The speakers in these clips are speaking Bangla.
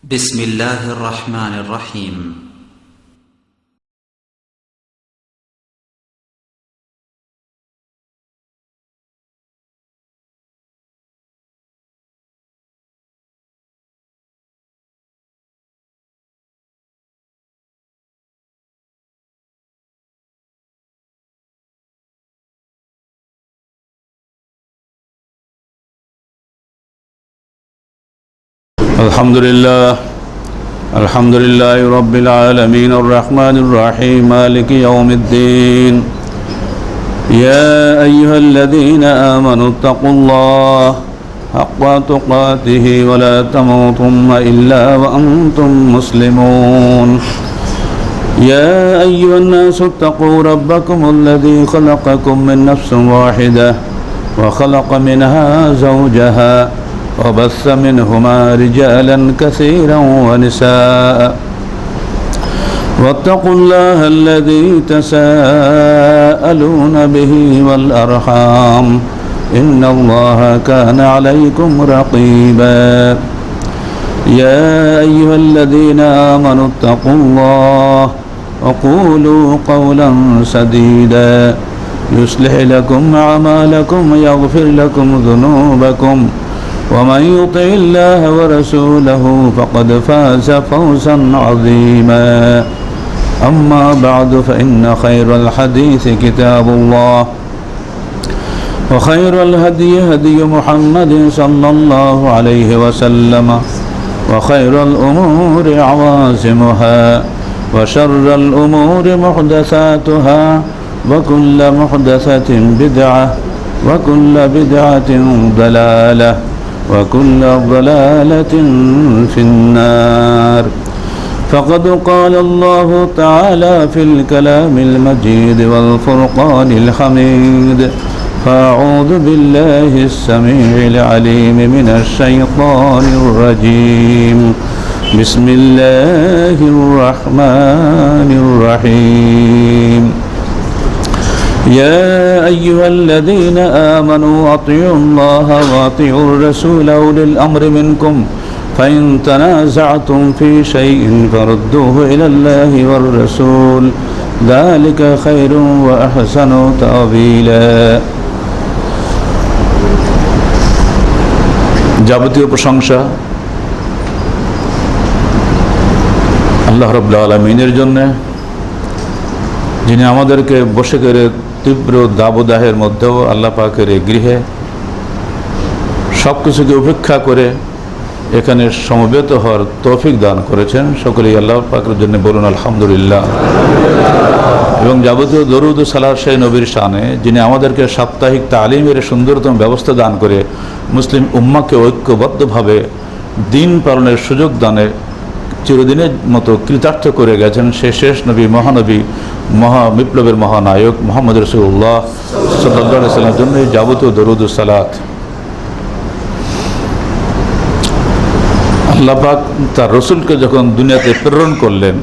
بسم الله الرحمن الرحيم الحمد لله رب العالمين الرحمن الرحيم مالك يوم الدين يا أيها الذين آمنوا اتقوا الله حق تقاته ولا تموتن إلا وأنتم مسلمون يا أيها الناس اتقوا ربكم الذي خلقكم من نفس واحدة وخلق منها زوجها وبث منهما رجالا كثيرا ونساء واتقوا الله الذي تساءلون به والأرحام إن الله كان عليكم رقيبا يا أيها الذين آمنوا اتقوا الله وقولوا قولا سديدا يصلح لكم أعمالكم ويغفر لكم ذنوبكم ومن يطع الله ورسوله فقد فاز فوزا عظيما أما بعد فإن خير الحديث كتاب الله وخير الهدي هدي محمد صلى الله عليه وسلم وخير الأمور عوازمها وشر الأمور محدثاتها وكل محدثة بدعة وكل بدعة ضلالة وكل ضلالة في النار فقد قال الله تعالى في الكلام المجيد والفرقان الحميد فأعوذ بالله السميع العليم من الشيطان الرجيم بسم الله الرحمن الرحيم يا أيها الذين آمنوا أطيعوا الله وأطيعوا الرسول أولي الأمر منكم فإن تنازعتم في شيء فردوه إلى الله والرسول ذلك خير وأحسن تأويلا যাবতীয় প্রশংসা আল্লাহ রাব্বুল আলামিনের জন্য, যিনি আমাদেরকে বসে করে তীব্র দাবদাহের মধ্যেও আল্লাহ পাকের এই গৃহে সব কিছুকে উপেক্ষা করে এখানে সমবেত হওয়ার তৌফিক দান করেছেন। সকলেই আল্লাহ পাকের জন্য বলুন আলহামদুলিল্লাহ। এবং যাবতীয় দরুদ ও সালাত সেই নবীর শানে, যিনি আমাদেরকে সাপ্তাহিক তালিমের সুন্দরতম ব্যবস্থা দান করে মুসলিম উম্মাকে ঐক্যবদ্ধভাবে দিন পালনের সুযোগ দানে চিরদিনের মতো কৃতার্থ করে গেছেন সে শেষ নবী, মহানবী, বিপ্লবের মহানায়ক মুহাম্মদ রাসূলুল্লাহ সাল্লাল্লাহু আলাইহি ওয়াসাল্লামের জন্য যাবতীয় দরুদ ও সালাত। আল্লাহ পাক তার রসুলকে যখন দুনিয়াতে প্রেরণ করলেন,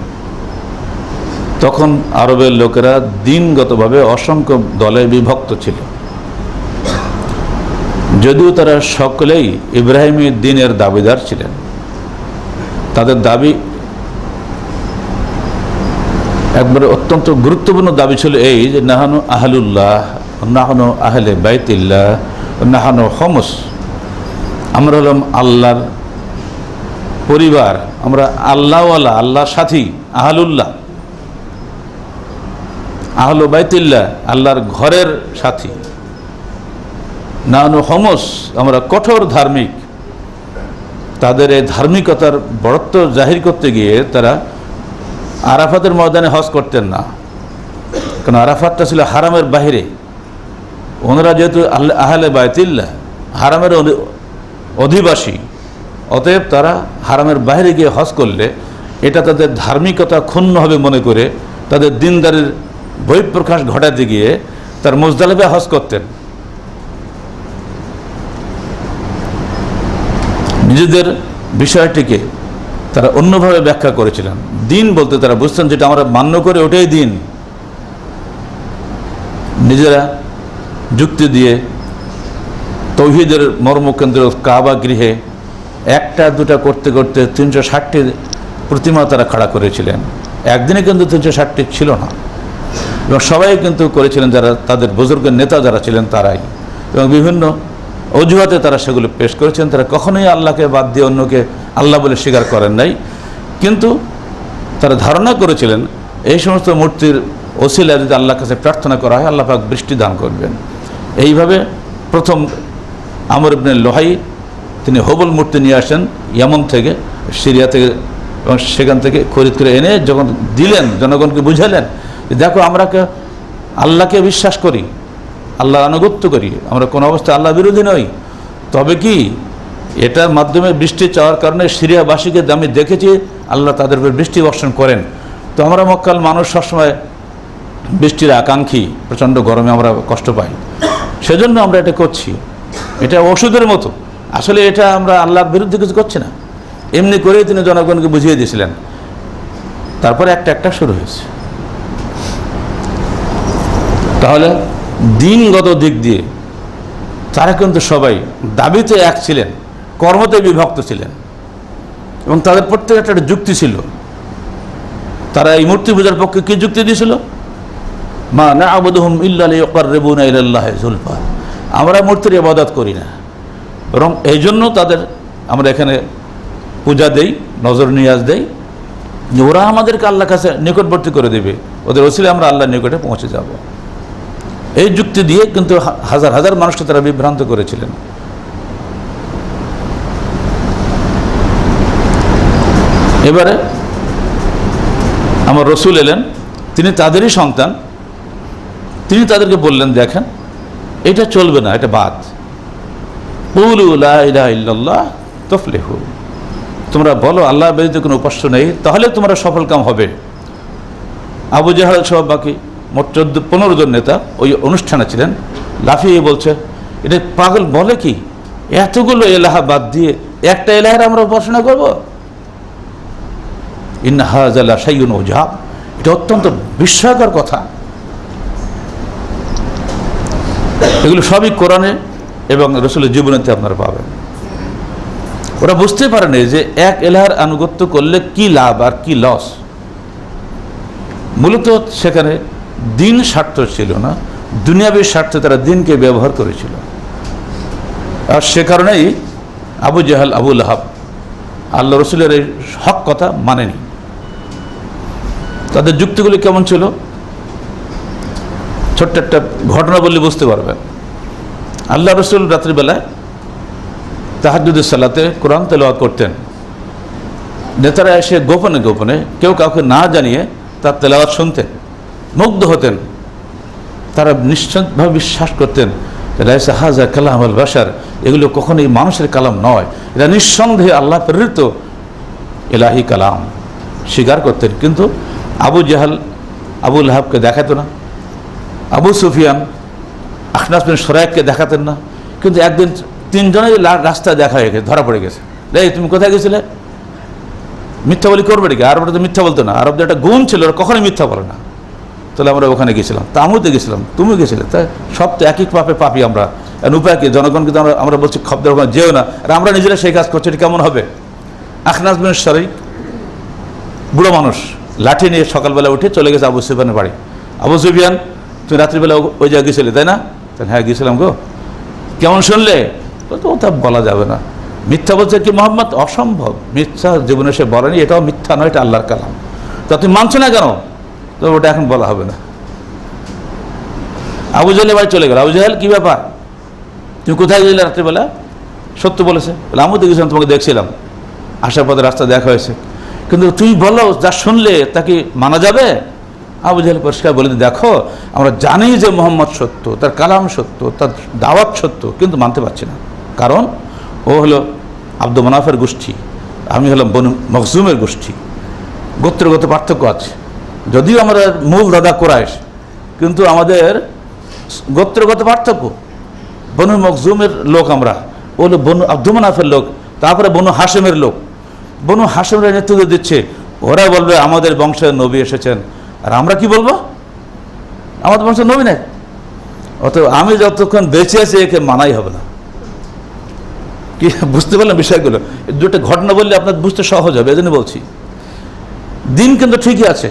তখন আরবের লোকেরা দিনগতভাবে অসংখ্য দলে বিভক্ত ছিল। যদিও তারা সকলেই ইব্রাহিমী দ্বীনের দাবিদার ছিলেন, তাদের দাবি একবারে অত্যন্ত গুরুত্বপূর্ণ দাবি ছিল এই যে নাহানু আহলুল্লাহ, নাহানু আহলে বাইতিল্লাহ, নাহানু হমস, আমরা হলাম আল্লাহর পরিবার, আমরা আল্লাহওয়ালা, আল্লাহর সাথী, আহলুল্লাহ, আহলু বাইতিল্লাহ, আল্লাহর ঘরের সাথী, নাহানু হমস, আমরা কঠোর ধার্মিক। তাদের এই ধার্মিকতার বড়ত্ব জাহির করতে গিয়ে তারা আরাফাতের ময়দানে হজ করতেন না, কারণ আরাফাতটা ছিল হারামের বাহিরে। ওনারা যেহেতু আহলে বাইতিল্লাহ, হারামের অধিবাসী, অতএব তারা হারামের বাইরে গিয়ে হজ করলে এটা তাদের ধার্মিকতা ক্ষুণ্ণ হবে মনে করে তাদের দিনদারির বহিঃপ্রকাশ ঘটাতে গিয়ে তার মুজদালিফায় হজ করতেন। নিজেদের বিষয়টিকে তারা অন্যভাবে ব্যাখ্যা করেছিলেন। দিন বলতে তারা বুঝতেন যেটা আমরা মান্য করে ওটাই দিন। নিজেরা যুক্তি দিয়ে তৌহিদের মর্মকেন্দ্র কাবা গৃহে একটা দুটা করতে করতে 360টি প্রতিমা তারা খাড়া করেছিলেন। একদিনে কিন্তু 360টি ছিল না, এবং সবাই কিন্তু করেছিলেন যারা তাদের বুজুর্গের নেতা যারা ছিলেন তারাই, এবং বিভিন্ন অজুহাতে তারা সেগুলো পেশ করেছেন। তারা কখনোই আল্লাহকে বাদ দিয়ে অন্যকে আল্লাহ বলে স্বীকার করেন নাই, কিন্তু তারা ধারণা করেছিলেন এই সমস্ত মূর্তির ওসিলা যদি আল্লাহর কাছে প্রার্থনা করা হয় আল্লাহ পাক বৃষ্টি দান করবেন। এইভাবে প্রথম আমর ইবনে লোহাই তিনি হবল মূর্তি নিয়ে আসেন ইয়ামন থেকে, সিরিয়া থেকে, এবং সেখান থেকে খরিদ করে এনে যখন দিলেন জনগণকে বুঝালেন যে দেখো আমরা আল্লাহকে বিশ্বাস করি, আল্লাহর আনুগত্য করি, আমরা কোনো অবস্থায় আল্লাহ বিরোধী নই, তবে কি এটার মাধ্যমে বৃষ্টি চাওয়ার কারণে সিরিয়াবাসীকে আমি দেখেছি আল্লাহ তাদের উপর বৃষ্টি বর্ষণ করেন। তো আমরা মক্কার মানুষ সবসময় বৃষ্টির আকাঙ্ক্ষী, প্রচণ্ড গরমে আমরা কষ্ট পাই, সেজন্য আমরা এটা করছি। এটা ওষুধের মতো, আসলে এটা আমরা আল্লাহর বিরুদ্ধে কিছু করছি না, এমনি করেই তিনি জনগণকে বুঝিয়ে দিয়েছিলেন। তারপরে একটা একটা শুরু হয়েছে। তাহলে দিনগত দিক দিয়ে তারা কিন্তু সবাই দাবিতে এক ছিলেন, কর্মতে বিভক্ত ছিলেন, এবং তাদের প্রত্যেক একটা যুক্তি ছিল। তারা এই মূর্তি পূজার পক্ষে কি যুক্তি দিয়েছিল? মা না'বুদুহুম ইল্লা লিয়ুকাররিবুনা ইলাল্লাহি যুলফা, আমরা মূর্তির ইবাদত করি না, বরং এই জন্য তাদের আমরা এখানে পূজা দেই, নজর নিয়াজ দেই, যে ওরা আমাদেরকে আল্লাহর কাছে নিকটবর্তী করে দেবে, ওদের ওসিলে আমরা আল্লাহর নিকটে পৌঁছে যাব। এই যুক্তি দিয়ে কিন্তু হাজার হাজার মানুষকে তারা বিভ্রান্ত করেছিলেন। এবারে আমার রসুল এলেন, তিনি তাদেরই সন্তান, তিনি তাদেরকে বললেন দেখেন এটা চলবে না, এটা বাদ, কুলু লা ইলাহা ইল্লাল্লাহ তুফলিহু, তোমরা বলো আল্লাহ ব্যতীত কোনো উপাস্য নেই, তাহলে তোমরা সফলকাম হবে। আবু জাহল সহ বাকি মোট 14-15 জন নেতা ওই অনুষ্ঠানে ছিলেন, লাফিয়ে বলছে এটা পাগল বলে কি, এতগুলো এলাহা বাদ দিয়ে একটা এলাহের আমরা উপাসনা করবো? ইন্না হাযা লা শাইউন উজাব, এটা অত্যন্ত বিস্ময়কর কথা। এগুলো সবই কোরআনে এবং রাসূলের জীবনীতে আপনারা পাবেন। ওরা বুঝতে পারেনি যে এক এলাহার আনুগত্য করলে কি লাভ আর কি লস। মূলত সেখানে দিন স্বার্থ ছিল না, দুনিয়াবী স্বার্থে তারা দিনকে ব্যবহার করেছিল। আর সে কারণেই আবু জাহাল, আবু লাহাব আল্লাহ রসুলের এই হক কথা মানেনি। তাদের যুক্তিগুলি কেমন ছিল ছোট্ট একটা ঘটনা বললে বুঝতে পারবেন। আল্লাহ রসুল রাত্রিবেলায় তাহাজ্জুদের সালাতে কোরআন তেলাওয়াত করতেন, নেতারা এসে গোপনে গোপনে কেউ কাউকে না জানিয়ে তার তেলাওয়াত শুনতেন, মুগ্ধ হতেন। তারা নিশ্চিতভাবে বিশ্বাস করতেন লাইসা হাযা কালাম আল বাশার, এগুলো কখনোই মানুষের কালাম নয়, এটা নিঃসন্দেহে আল্লাহ প্রেরিত ইলাহি কালাম, স্বীকার করতেন। কিন্তু আবু জাহাল আবু লাহাবকে দেখাতো না, আবু সুফিয়ান আখনাস বিন সুরাইককে দেখাতেন না। কিন্তু একদিন তিনজনের রাস্তায় দেখা হয়ে গেছে, ধরা পড়ে গেছে। এই তুমি কোথায় গেছিলে? মিথ্যা বলি করবে নাকি? আরবরা তো মিথ্যা বলতো না, আরবদের একটা গুণ ছিল, ওরা কখনোই মিথ্যা বলে না। তাহলে আমরা ওখানে গেছিলাম, তা আমিও তো গেছিলাম, তুমিও গেছিলে, তাই সব তো একই পাপে পাপি আমরা। উপায় কি? জনগণকে তো আমরা বলছি খবদের ওখানে যেও না, আর আমরা নিজেরা সেই কাজ করছি, এটা কেমন হবে? আখনাস বিন সুরাইক বুড়ো মানুষ, লাঠি নিয়ে সকালবেলা উঠে চলে গেছে আবু সুফিয়ানের বাড়ি। আবু সুফিয়ান তুমি রাত্রিবেলা ওই জায়গায় গেছিলে তাই না? তাহলে হ্যাঁ গেছিলাম গো। কেমন শুনলে? তো ওটা বলা যাবে না, মিথ্যা বলছে কি মোহাম্মদ? অসম্ভব, মিথ্যা জীবনে সে বলেনি, এটাও মিথ্যা নয়, এটা আল্লাহর কালাম। তা তুমি মানছো না কেন? তো ওটা এখন বলা হবে না। আবু জাহেলের বাড়ি চলে গেল। আবু জাহেল কি ব্যাপার, তুমি কোথায় গেলে রাত্রিবেলা? সত্য বলেছে, আমিও তো গেছিলাম, তোমাকে দেখছিলাম, আসার পথে রাস্তা দেখা হয়েছে, কিন্তু তুমি বলো যা শুনলে তা কি মানা যাবে? আবু জাহেল পরিষ্কার বলে দেখো আমরা জানি যে মোহাম্মদ সত্য, তার কালাম সত্য, তার দাওয়াত সত্য, কিন্তু মানতে পারছি না। কারণ ও হলো আব্দু মানাফের গোষ্ঠী, আমি হলাম বনু মখজুমের গোষ্ঠী, গোত্রগত পার্থক্য আছে। যদিও আমরা মূল দাদা কুরাইশ, কিন্তু আমাদের গোত্রগত পার্থক্য। বনু মখজুমের লোক আমরা, ও হলো বনু আব্দু মানাফের লোক, তারপরে বনু হাশেমের লোক। বনু হাশেমরা নেতৃত্ব দিচ্ছে, ওরা বলবে আমাদের বংশের নবী এসেছেন, আর আমরা কি বলবো? আমাদের বংশের নবী নেই। অতএব আমি যতক্ষণ বেঁচে আছি একে মানাই হবে না। কি বুঝতে পারলাম বিষয়গুলো? দুটো ঘটনা বললে আপনার বুঝতে সহজ হবে, এজন্য বলছি। দিন কিন্তু ঠিকই আছে,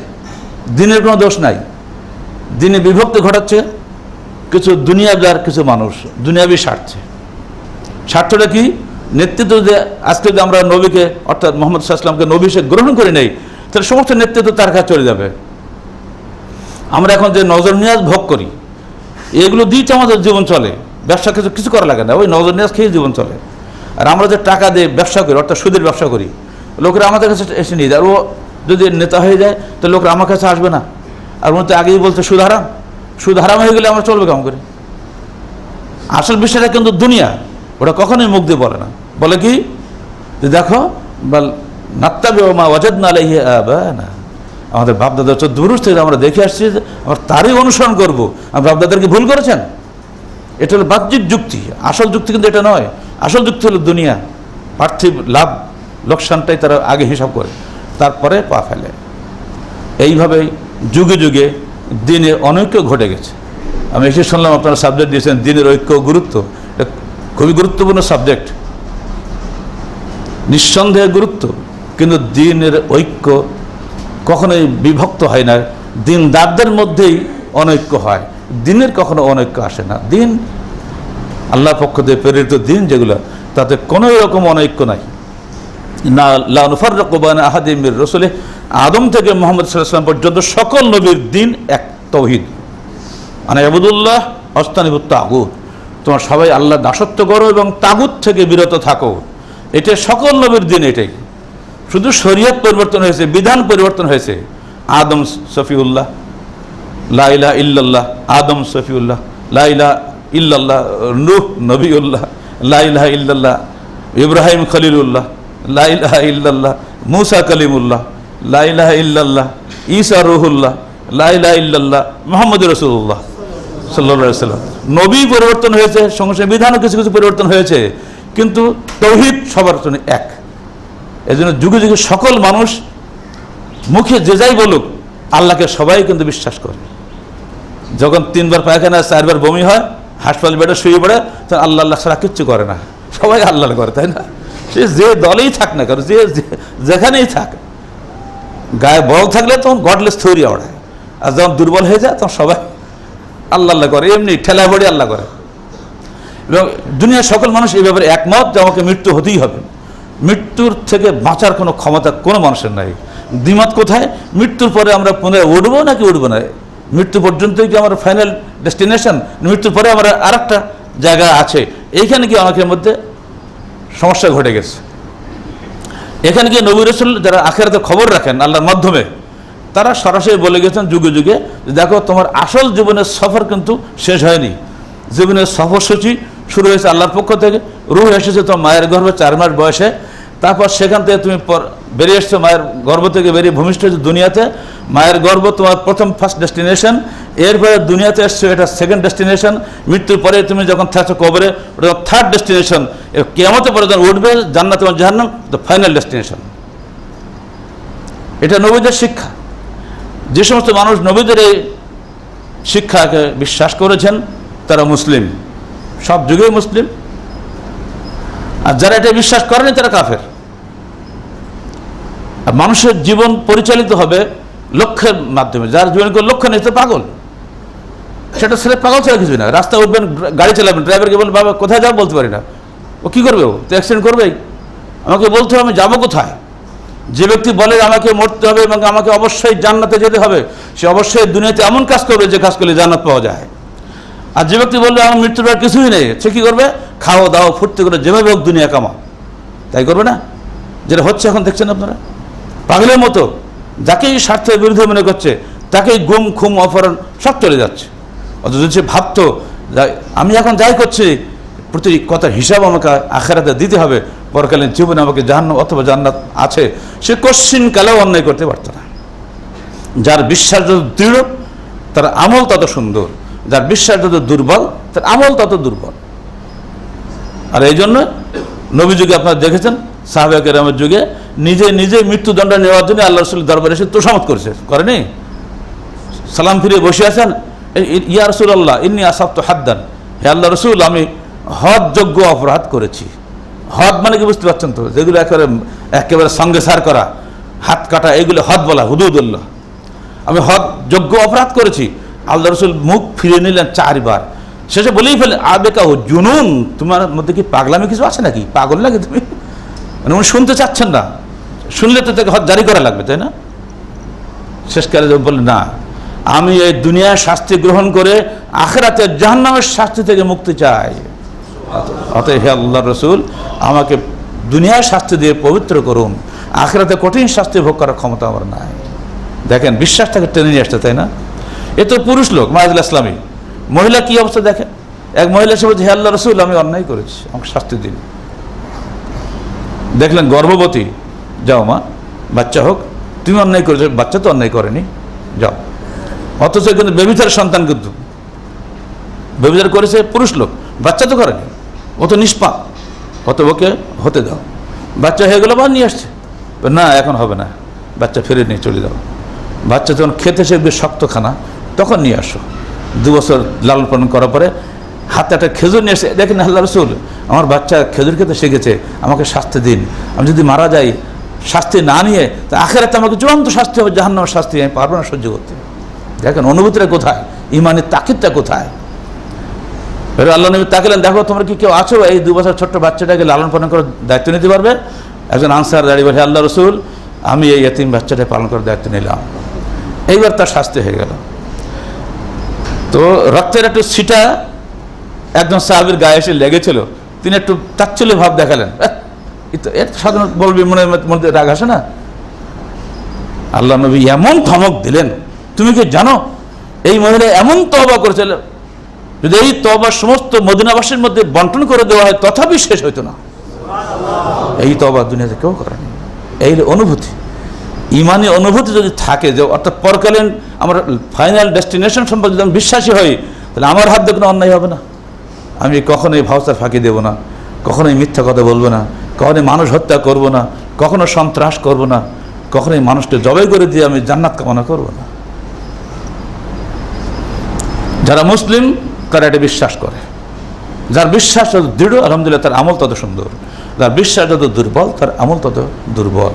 দিনের কোনো দোষ নাই। দিনে বিভক্তি ঘটাচ্ছে কিছু দুনিয়াদার, কিছু মানুষ দুনিয়াবি স্বার্থে। স্বার্থটা কি? নেতৃত্ব যে আজকে যে আমরা নবীকে অর্থাৎ মোহাম্মদ সাল্লাল্লাহু আলাইহি ওয়াসাল্লামকে নবী হিসেবে গ্রহণ করে নেই, তাহলে সমস্ত নেতৃত্ব তার কাছে চলে যাবে। আমরা এখন যে নজর নিয়াজ ভোগ করি, এগুলো দিয়েই তো আমাদের জীবন চলে। ব্যবসা কিছু করা লাগে না, ওই নজর নিয়াজ খেয়ে জীবন চলে। আর আমরা যে টাকা দিয়ে ব্যবসা করি, অর্থাৎ সুদের ব্যবসা করি, লোকেরা আমাদের কাছে এসে নিয়ে যায়। আর ও যদি নেতা হয়ে যায়, তো লোকরা আমার কাছে আসবে না। আর উনি তো আগেই বলছে সুদ হারাম। সুদ হারাম হয়ে গেলে আমরা চলবে কেমন করে? আসল বিষয়টা কিন্তু দুনিয়া, ওটা কখনোই মুখ দিয়ে বলে না। বলে কি যে দেখো বল নাত্তাবিউমা ওয়াজাদনা আলাইহি আবানা, আমাদের বাপদাদার 14 বছর থেকে আমরা দেখে আসছি, আমরা তারই অনুসরণ করব। আমার বাপদাদারকে ভুল করেছেন? এটা হলো বাহ্যিক যুক্তি, আসল যুক্তি কিন্তু এটা নয়। আসল যুক্তি হলো দুনিয়া, পার্থিব লাভ লোকসানটাই তারা আগে হিসাব করে, তারপরে পা ফেলে। এইভাবেই যুগে যুগে দিনে অনৈক্য ঘটে গেছে। আমি এসে শুনলাম আপনারা সাবজেক্ট দিয়েছেন দিনের ঐক্য গুরুত্ব। এটা খুবই গুরুত্বপূর্ণ সাবজেক্ট, নিঃসন্দেহে গুরুত্ব। কিন্তু দিনের ঐক্য কখনোই বিভক্ত হয় না, দিনদারদের মধ্যেই অনৈক্য হয়, দিনের কখনো অনৈক্য আসে না। দিন আল্লাহর পক্ষ থেকে প্রেরিত দিন যেগুলো, তাতে কোনো রকম অনৈক্য নাই। না লা নুফাররিকু বাইনা আহাদিম মির রাসূলিহি, আদম থেকে মুহাম্মদ সাল্লাল্লাহু আলাইহি ওয়াসাল্লাম পর্যন্ত সকল নবীর দিন এক, তাওহীদ। মানে ইবুদুল্লাহ ওয়াজতানিবুত তাগুত, তোমরা সবাই আল্লাহ দাসত্ব করো এবং তাগুত থেকে বিরত থাকো। এটা সকল নবীর দিন এটাই। শুধু শরীয়ত পরিবর্তন হয়েছে, বিধান পরিবর্তন হয়েছে। আদম সফিউল্লাহ লা ইলাহা ইল্লাল্লাহ, আদম সফিউল্লাহ লা ইলাহা ইল্লাল্লাহ, নূহ নবিউল্লাহ লা ইলাহা ইল্লাল্লাহ, ইব্রাহিম খলিলুল্লাহ লা ইলাহা ইল্লাল্লাহ, মুসা কালিমুল্লাহ লা ইলাহা ইল্লাল্লাহ, ঈসা রূহুল্লাহ লা ইলাহা ইল্লাল্লাহ, মুহাম্মদুর রাসূলুল্লাহ সাল্লাল্লাহু আলাইহি ওয়াসাল্লাম। নবী পরিবর্তন হয়েছে, সঙ্গে সঙ্গে বিধানও কিছু কিছু পরিবর্তন হয়েছে, কিন্তু তাওহীদ সবার জন্য এক। এজন্য যুগে যুগে সকল মানুষ মুখে যে যাই বলুক, আল্লাহকে সবাই কিন্তু বিশ্বাস করে। যখন 3 বার পায়খানা 4 বার বমি হয়, হাসপাতাল বেডে শুয়ে পড়ে, তখন আল্লাহ আল্লাহ ছাড়া কিচ্ছু করে না, সবাই আল্লাহ করে, তাই না? সে যে দলেই থাক না কারণ, যে যেখানেই থাক, গায়ে বল থাকলে তখন গডলেস থিওরি ওড়ায়, আর যখন দুর্বল হয়ে যায় তখন সবাই আল্লাহ আল্লাহ করে, এমনি ঠেলা পড়ে আল্লাহ করে। এবং দুনিয়ার সকল মানুষ এই ব্যাপারে একমত যে আমাকে মৃত্যু হতেই হবে। মৃত্যুর থেকে বাঁচার কোনো ক্ষমতা কোনো মানুষের নাই। দ্বিমত কোথায়? মৃত্যুর পরে আমরা পুনরায় উঠবো নাকি উঠবো না? মৃত্যু পর্যন্তই কি আমার ফাইনাল ডেস্টিনেশন? মৃত্যুর পরে আমার আর একটা জায়গা আছে? এইখানে কি অনেকের মধ্যে সমস্যা ঘটে গেছে। এখানে গিয়ে নবী রাসূল যারা আখিরাতে খবর রাখেন আল্লাহর মাধ্যমে, তারা সরাসরি বলে গেছেন যুগে যুগে, দেখো তোমার আসল জীবনের সফর কিন্তু শেষ হয়নি। জীবনের সফরসূচি শুরু হয়েছে আল্লাহর পক্ষ থেকে। রূহ এসেছে তোমার মায়ের গর্ভে 4 মাস বয়সে, তারপর সেখান থেকে তুমি বেরিয়ে এসছো, মায়ের গর্ভ থেকে বেরিয়ে ভূমিষ্ঠ হয়েছে দুনিয়াতে। মায়ের গর্ভ তোমার ফার্স্ট ডেস্টিনেশন, এরপরে দুনিয়াতে এসছো, এটা সেকেন্ড ডেস্টিনেশন। মৃত্যুর পরে তুমি যখন থাকছো কবরে, ওটা থার্ড ডেস্টিনেশন। কিয়ামতের পরে যখন উঠবে জান্নাত এবং জাহান্নাম, দ্য ফাইনাল ডেস্টিনেশন। এটা নবীদের শিক্ষা। যে সমস্ত মানুষ নবীদের এই শিক্ষাকে বিশ্বাস করেছেন তারা মুসলিম, সব যুগে মুসলিম। আর যারা এটা বিশ্বাস করেনি তারা কাফের। আর মানুষের জীবন পরিচালিত হবে লক্ষ্যের মাধ্যমে। যার জীবনে কোনো লক্ষ্য নেই সে পাগল, সেটা ছেলে পাগল ছাড়া কিছুই না। রাস্তায় উঠবেন, গাড়ি চালাবেন, ড্রাইভারকে বলবেন বাবা কোথায় যাবো বলতে পারি না, ও কী করবে? ও তো অ্যাক্সিডেন্ট করবেই। আমাকে বলতে হবে আমি যাবো কোথায়। যে ব্যক্তি বলে আমাকে মরতে হবে এবং আমাকে অবশ্যই জান্নাতে যেতে হবে, সে অবশ্যই দুনিয়াতে এমন কাজ করবে যে কাজ করলে জান্নাত পাওয়া যায়। আর যে ব্যক্তি বলবে আমার মৃত্যুর আর কিছুই নেই, সে কী করবে? খাও দাও ফুর্তি করে যেভাবে হোক দুনিয়া কামাও, তাই করবে না? যেটা হচ্ছে এখন দেখছেন আপনারা, পাগলের মতো যাকেই স্বার্থের বিরুদ্ধে মনে করছে তাকেই গুম খুম অপহরণ সব চলে যাচ্ছে। অথচ সে ভাবতো আমি এখন যাই করছি প্রতি কথার হিসাব আমাকে আখিরাতে দিতে হবে, পরকালীন জীবনে আমাকে জাহান্নাম অথবা জান্নাত আছে, সে কোশ্চিন কালেও অন্যায় করতে পারত না। যার বিশ্বাস যত দৃঢ় তার আমল তত সুন্দর, যার বিশ্বাস যত দুর্বল তার আমল তত দুর্বল। আর এই জন্য নবী যুগে আপনারা দেখেছেন সাহাবা কেরামের যুগে নিজে নিজে মৃত্যুদণ্ড নেওয়ার জন্য আল্লাহ রাসূলের দরবারে এসে তোষামত করেছে, করেনি? সালাম ফিরে বসে আছেন, ইয়া রাসূলুল্লাহ ইন্নী আসাবতু হাদ্দান, হে আল্লাহ রসুল আমি হদযোগ্য অপরাধ করেছি, হদ মানে কি বুঝতে পারছেন তো? যেগুলো একেবারে সঙ্গে সার করা, হাত কাটা, এগুলো হদ বলা, হুদুদুল্লাহ। আমি হদ যোগ্য অপরাধ করেছি। আল্লাহ রসুল মুখ ফিরে নিলেন 4 বার, শেষে বলেই ফেলে আবেকা ও জুনুন, তোমার মধ্যে কি পাগলামি কিছু আছে নাকি? পাগল লাগে তুমি? মানে উনি শুনতে চাচ্ছেন না, শুনলে তো তাকে হদ জারি করা লাগবে, তাই না? শেষকালে বললেন, না, আমি এই দুনিয়ার শাস্তি গ্রহণ করে আখিরাতে জাহান্নামের শাস্তি থেকে মুক্তি চাই। অতএব হে আল্লাহ রসুল, আমাকে দুনিয়ার শাস্তি দিয়ে পবিত্র করুন, আখিরাতে কঠিন শাস্তি ভোগ করার ক্ষমতা আমার নাই। দেখেন, বিশ্বাসটাকে টেনে নিয়ে আসতে, তাই না? এ তো পুরুষ লোক, মাহিদুল ইসলামী। মহিলা কি অবস্থা দেখেন, এক মহিলা এসে বলছে, হে আল্লাহ রসুল, আমি অন্যায় করেছি, আমাকে শাস্তি দিন। দেখলেন গর্ভবতী, যাও মা, বাচ্চা হোক, তুমি অন্যায় করেছো, বাচ্চা তো অন্যায় করেনি, যাও। অথচ কিন্তু বেবিচার সন্তান, কিন্তু বেবিচার করেছে পুরুষ লোক, বাচ্চা তো করেনি, ও তো নিষ্পাপ, অত ওকে হতে দাও। বাচ্চা হয়ে গেলো, বা নিয়ে আসছে, না এখন হবে না, বাচ্চা ফিরে নিয়ে চলে যাও। বাচ্চা যখন খেতে শিখবে শক্ত খানা, তখন নিয়ে আসো। 2 বছর লালন পালন করার পরে হাতে একটা খেজুর নিয়ে এসে, দেখেন আল্লাহ রসুল, আমার বাচ্চা খেজুর খেতে শিখেছে, আমাকে শাস্তি দিন, আমি যদি মারা যাই শাস্তি না নিয়ে, তা আখিরাতে আমাকে চূড়ান্ত শাস্তি হবে, জাহান্নামের শাস্তি, আমি পারবো না সহ্য করতে। দেখেন অনুভূতিটা কোথায়, ইমানের তাকিদটা কোথায়। আল্লাহ নবী তাকিলেন, দেখো তোমরা কি কেউ আছো এই 2 বছর ছোট্ট বাচ্চাটাকে লালন পালন করার দায়িত্ব নিতে পারবে? একজন আনসার দাঁড়িয়ে বলে, আল্লাহ রসুল, আমি এই এতিম বাচ্চাটা পালন করার দায়িত্ব নিলাম। এইবার তার শাস্তি হয়ে গেল। তো রক্তের একটু ছিটা একজন সাহাবীর গায়ে এসে লেগেছিল, তিনি একটু তাচ্ছিল্য ভাব দেখালেন। সাধারণত বলবি, মনের মধ্যে রাগ আসে না? আল্লাহ নবী এমন ধমক দিলেন, তুমি কি জানো এই মহিলা এমন তওবা করেছিল, যদি এই তওবা সমস্ত মদিনাবাসীর মধ্যে বন্টন করে দেওয়া হয় তথাপি শেষ হইতো না। এই তওবা দুনিয়াতে কেউ করেনি। এই অনুভূতি, ইমানি অনুভূতি যদি থাকে, যে অর্থাৎ পরকালীন আমার ফাইনাল ডেস্টিনেশন সম্পর্কে যদি আমি বিশ্বাসী হই, তাহলে আমার হাত দিয়ে কোনো অন্যায় হবে না। আমি কখনোই ভাওতার ফাঁকি দেব না, কখনোই মিথ্যা কথা বলবো না, কখনোই মানুষ হত্যা করব না, কখনো সন্ত্রাস করব না, কখনোই মানুষকে জবাই করে দিয়ে আমি জান্নাত কামনা করব না। যারা মুসলিম তারা এটা বিশ্বাস করে। যার বিশ্বাস যত দৃঢ়, আলহামদুলিল্লাহ, তার আমল তত সুন্দর। যার বিশ্বাস যত দুর্বল, তার আমল তত দুর্বল।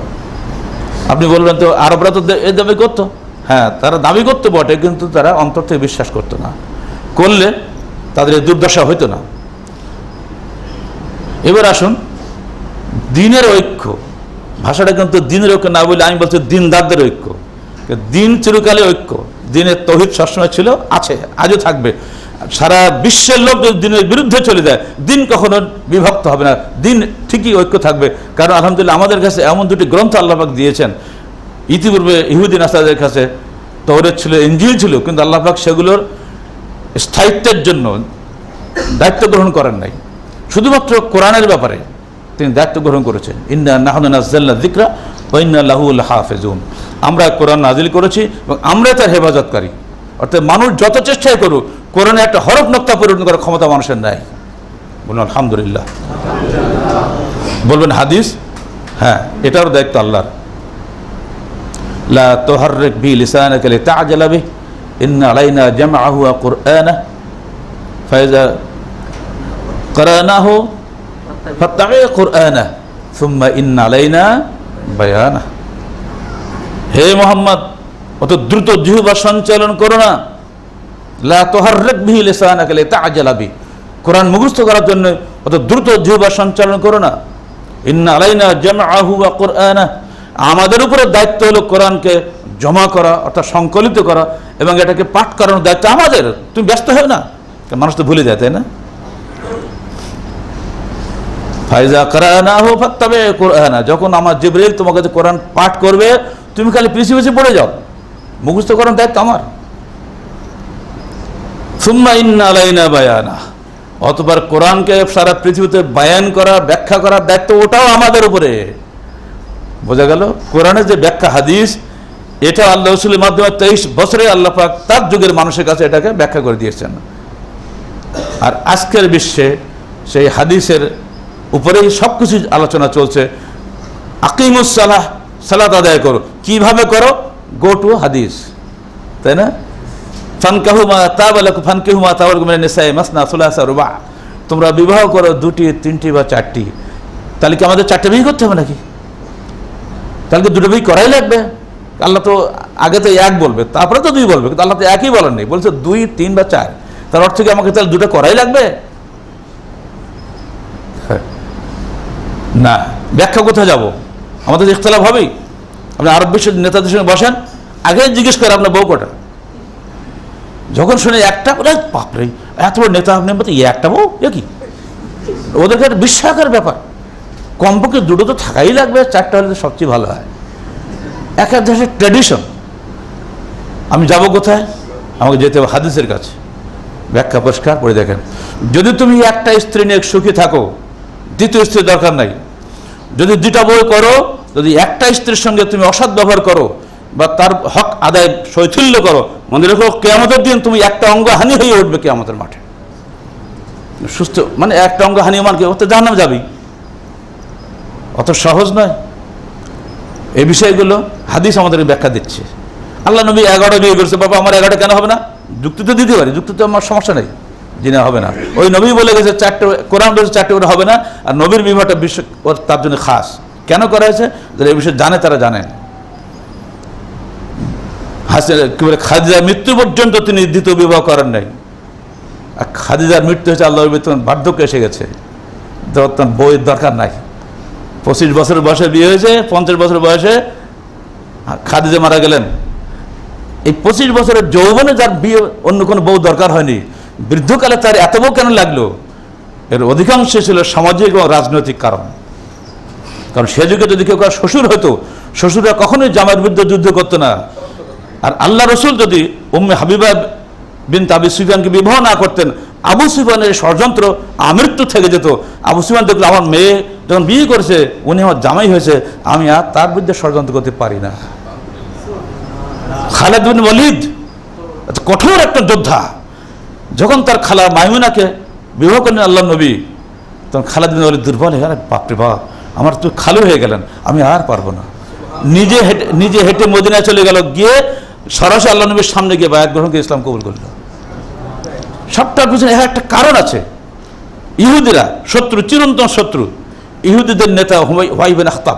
আপনি বলবেন তো আরবরা তো এ দাবি করতো, হ্যাঁ তারা দাবি করতে বটে, কিন্তু তারা অন্তর থেকে বিশ্বাস করতো না, করলে তাদের এই দুর্দশা হইতো না। এবার আসুন দিনের ঐক্য, ভাষাটা কিন্তু দিনের ঐক্য না বলে আমি বলছি দিনদারদের ঐক্য। দিন চিরকালে ঐক্য, দিনের তৌহিদ সবসময় ছিল, আছে, আজও থাকবে। সারা বিশ্বের লোক যদি দিনের বিরুদ্ধে চলে যায়, দিন কখনো বিভক্ত হবে না, দিন ঠিকই ঐক্য থাকবে। কারণ আলহামদুলিল্লাহ আমাদের কাছে এমন 2টি গ্রন্থ আল্লাহ পাক দিয়েছেন। ইতিপূর্বে ইহুদি নাসারাদের কাছে তওরাত ছিল, ইনজিল ছিল, কিন্তু আল্লাহ পাক সেগুলোর স্থায়িত্বের জন্য দায়িত্ব গ্রহণ করেন নাই। শুধুমাত্র কোরআনের ব্যাপারে তিনি দায়িত্ব গ্রহণ করেছেন। ইন্না নাহনু নাযালনা যিকরা ওয়া ইন্না লাহু লাহাফিজুন। আমরা কোরআন নাজিল করেছি এবং আমরা তার হেফাজতকারী। অর্থাৎ মানুষ যত চেষ্টাই করুক, কোরআনে একটা হরফ নক্তা পরিবর্তন করার ক্ষমতা মানুষের নাই। বলুন আলহামদুলিল্লাহ। বলবেন হাদিস, হ্যাঁ এটারও দায়িত্ব আল্লাহর। লা তুহাররিক বি লিসানাকা লিতা'জালা বিহি ইন্না আলাইনা জামআহু ওয়া কুরআনাহু ফাইযা ক্বরানাহু ফাত্তাবি কুরআনাহু সুম্মা ইন্না আলাইনা বায়ানাহু। হে মুহাম্মদ, অত দ্রুত জিহ্বা সঞ্চালন করো না। লা তুহাররিক বিহি লিসানাকা লিতা'জালা বিহি, কোরআন মুখস্থ করার জন্য অত দ্রুত জিহ্বা সঞ্চালন করো না। ইন্না আলাইনা জামআহু ওয়া কুরআনাহু, আমাদের উপরে দায়িত্ব হলো কোরআনকে জমা করা, অর্থাৎ সংকলিত করা এবং এটাকে পাঠ করানোর দায়িত্ব আমাদের। তুমি ব্যস্ত হও না, মানুষ তো ভুলে যায়, তাই না? ফাইজা ক্বরানাহু ফাত্তাবি কুরআনাহু, যখন আমার জিবরিল তোমার কাছে কোরআন পাঠ করবে, তুমি খালি পিছিয়ে পিছিয়ে পড়ে যাও, মুখস্থ করার দায়িত্ব আমার। সুম্মা ইন্না আলাইনা বায়ানাহু, অতঃপর কোরআনকে সারা পৃথিবীতে বায়ান করা, ব্যাখ্যা করার দায়িত্ব ওটাও আমাদের উপরে। বোঝা গেল? কোরআনের যে ব্যাখ্যা হাদিস, এটা আল্লাহ রাসূলের মাধ্যমে 23 বছরে আল্লাহ পাক তার যুগের মানুষের কাছে এটাকে ব্যাখ্যা করে দিয়েছেন। আর আজকের বিশ্বে সেই হাদিসের উপরেই সব কিছু আলোচনা চলছে। আকিমুস সালাহ, সালাত আদায় করো। কিভাবে করো? গো টু হাদিস, তাই না? ফানকাহু মা তাবা লাকুম ফানকিহু মা তাবা লাকুম মিনান নিসাই মাসনা সুলাসা রুবা, তোমরা বিবাহ করো 2টি 3টি বা 4টি, তাহলে কি আমাদের 4টে বিয়ে করতে হবে নাকি? তাহলে কি 2টো বিয়ে করাই লাগবে? আল্লাহ তো আগে তো 1 বলবে, তারপরে তো 2 বলবে, কিন্তু আল্লাহ তো একই বলেন নেই, বলছে 2, 3 বা 4। তার অর্থ কি আমাকে তাহলে 2টো করাই লাগবে? না। ব্যাখ্যা কোথায় যাব? আমাদের ইখতিলাফ হবেই। আপনি আরব বিশ্বের নেতাদের সঙ্গে বসেন, আগে জিজ্ঞেস করে আপনার বউ কটা। যখন শুনে একটা, বলে বাপরে এত বড় নেতা আপনি, বলতে একটা বউ, এ কি? ওদেরকে একটা বিস্ময়কর ব্যাপার। কমপক্ষে 2টো তো থাকাই লাগবে, 4টা হলে তো সবচেয়ে ভালো হয়। এক এক দেশের ট্র্যাডিশন। আমি যাব কোথায়? আমাকে যেতে হবে হাদিসের কাছে। ব্যাখ্যা পরিষ্কার করে দেখেন, যদি তুমি একটা স্ত্রী নিয়ে সুখী থাকো, 2য় স্ত্রী দরকার নাই। যদি 2টা বউ করো, যদি একটা স্ত্রীর সঙ্গে তুমি অসৎ ব্যবহার করো বা তার হক আদায় শৈথিল্য করো, মনে রেখো কিয়ামতের দিন তুমি একটা অঙ্গ হানি হয়ে উঠবে কিয়ামতের মাঠে। সুস্থ মানে একটা অঙ্গ হানি মানে কি? জাহান্নামে যাবি। অত সহজ নয়। এই বিষয়গুলো হাদিস আমাদের ব্যাখ্যা দিচ্ছে। আল্লাহ নবী 11টা বিয়ে করেছে, বাবা আমার 11টা কেন হবে না? যুক্তি তো দিতে পারি, যুক্তি তো আমার সমস্যা নেই, জিনা হবে না। ওই নবী বলে গেছে 4টে, কোরআন বলেছে 4টে করে হবে না। আর নবীর বিবাহটা বিশ্ব তার জন্য খাস। কেন করা হয়েছে? যারা এই বিষয়ে জানে তারা জানেন। কি বলে, খাদিজার মৃত্যু পর্যন্ত তিনি 2য় বিবাহ করেন নাই। আর খাদিজার মৃত্যু হয়েছে আল্লাহর তখন বার্ধক্য এসে গেছে, তার বইয়ের দরকার নাই। 25 বছর বয়সে বিয়ে হয়েছে, 50 বছর বয়সে খাদিজা মারা গেলেন। এই 25 বছরের যৌবনে যার বিয়ে, অন্য কোনো বউ দরকার হয়নি। বৃদ্ধকালে তার এত বউ কেন লাগলো? এর অধিকাংশ ছিল সামাজিক এবং রাজনৈতিক কারণ। কারণ সে যুগে যদি কেউ শ্বশুর হতো, শ্বশুররা কখনোই জামাইয়ের বিরুদ্ধে যুদ্ধ করতো না। আর আল্লাহ রসুল যদি উম্মে হাবিবা বিনত আবি সুফিয়ানকে বিবাহ না করতেন, আবু সুফিয়ানের ষড়যন্ত্র আমৃত্যু থেকে যেত। আবু সুফিয়ান দেখলো আমার মেয়ে যখন বিয়ে করেছে, উনি আমার জামাই হয়েছে, আমি আর তার বিরুদ্ধে ষড়যন্ত্র করতে পারি না। খালিদ বিন ওয়ালিদ কঠোর একটা যোদ্ধা, যখন তার খালা মাইমুনাকে বিবাহ করলেন আল্লাহ নবী, তখন খালিদ বিন ওয়ালিদ দুর্বল হয়ে গেলেন, বাপরে বাপ আমার তো খালু হয়ে গেলেন, আমি আর পারবো না। নিজে হেঁটে মদিনায় চলে গেল, গিয়ে সরাসরি আল্লাহ নবীর সামনে গিয়ে বায়াত গ্রহণ করে ইসলাম কবুল করল। সবটার পিছনে একটা কারণ আছে। ইহুদিরা শত্রু, চিরন্তন শত্রু। ইহুদিদের নেতা হুয়াই বিন আখতাব,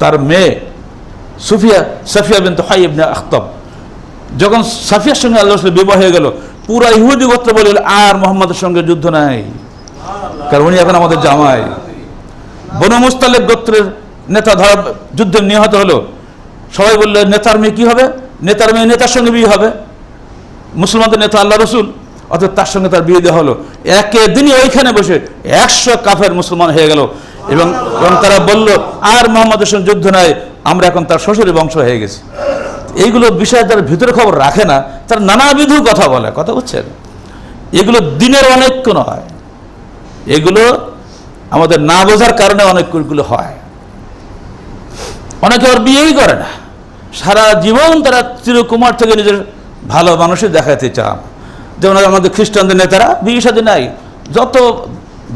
তার মেয়ে সাফিয়া বিনত হুয়াই ইবনে আখতাব, যখন সাফিয়ার সঙ্গে আল্লাহর সাথে বিবাহ হয়ে গেল, পুরা ইহুদি গোত্র বলে আর মোহাম্মদের সঙ্গে যুদ্ধ নাই, কারণ উনি এখন আমাদের জামাই। বনু মুস্তালিক গোত্রের নেতা ধরা যুদ্ধে নিহত হলো। সবাই বললো নেতার মেয়ে কি হবে? নেতার মেয়ে নেতার সঙ্গে বিয়ে হবে। মুসলমানদের নেতা আল্লাহ রসুল, অর্থাৎ তার সঙ্গে তার বিয়ে দেওয়া হলো। একদিনই ওইখানে বসে 100 কাফের মুসলমান হয়ে গেল, এবং তারা বলল আর মোহাম্মদের সঙ্গে যুদ্ধ নাই, আমরা এখন তার শ্বশুরের বংশ হয়ে গেছি। এইগুলো বিষয় যারা ভিতরে খবর রাখে না, তারা নানাবিধ কথা বলে, কথা বুঝছেন? এগুলো দিনের অনেকক্ষণ হয়, এগুলো আমাদের না বোঝার কারণে অনেকগুলো হয়। অনেকে আর বিয়েই করে না, সারা জীবন তারা চিরকুমার থেকে নিজের ভালো মানুষই দেখাতে চান। যেমন আমাদের খ্রিস্টানদের নেতারা বিয়ে সাথে নাই, যত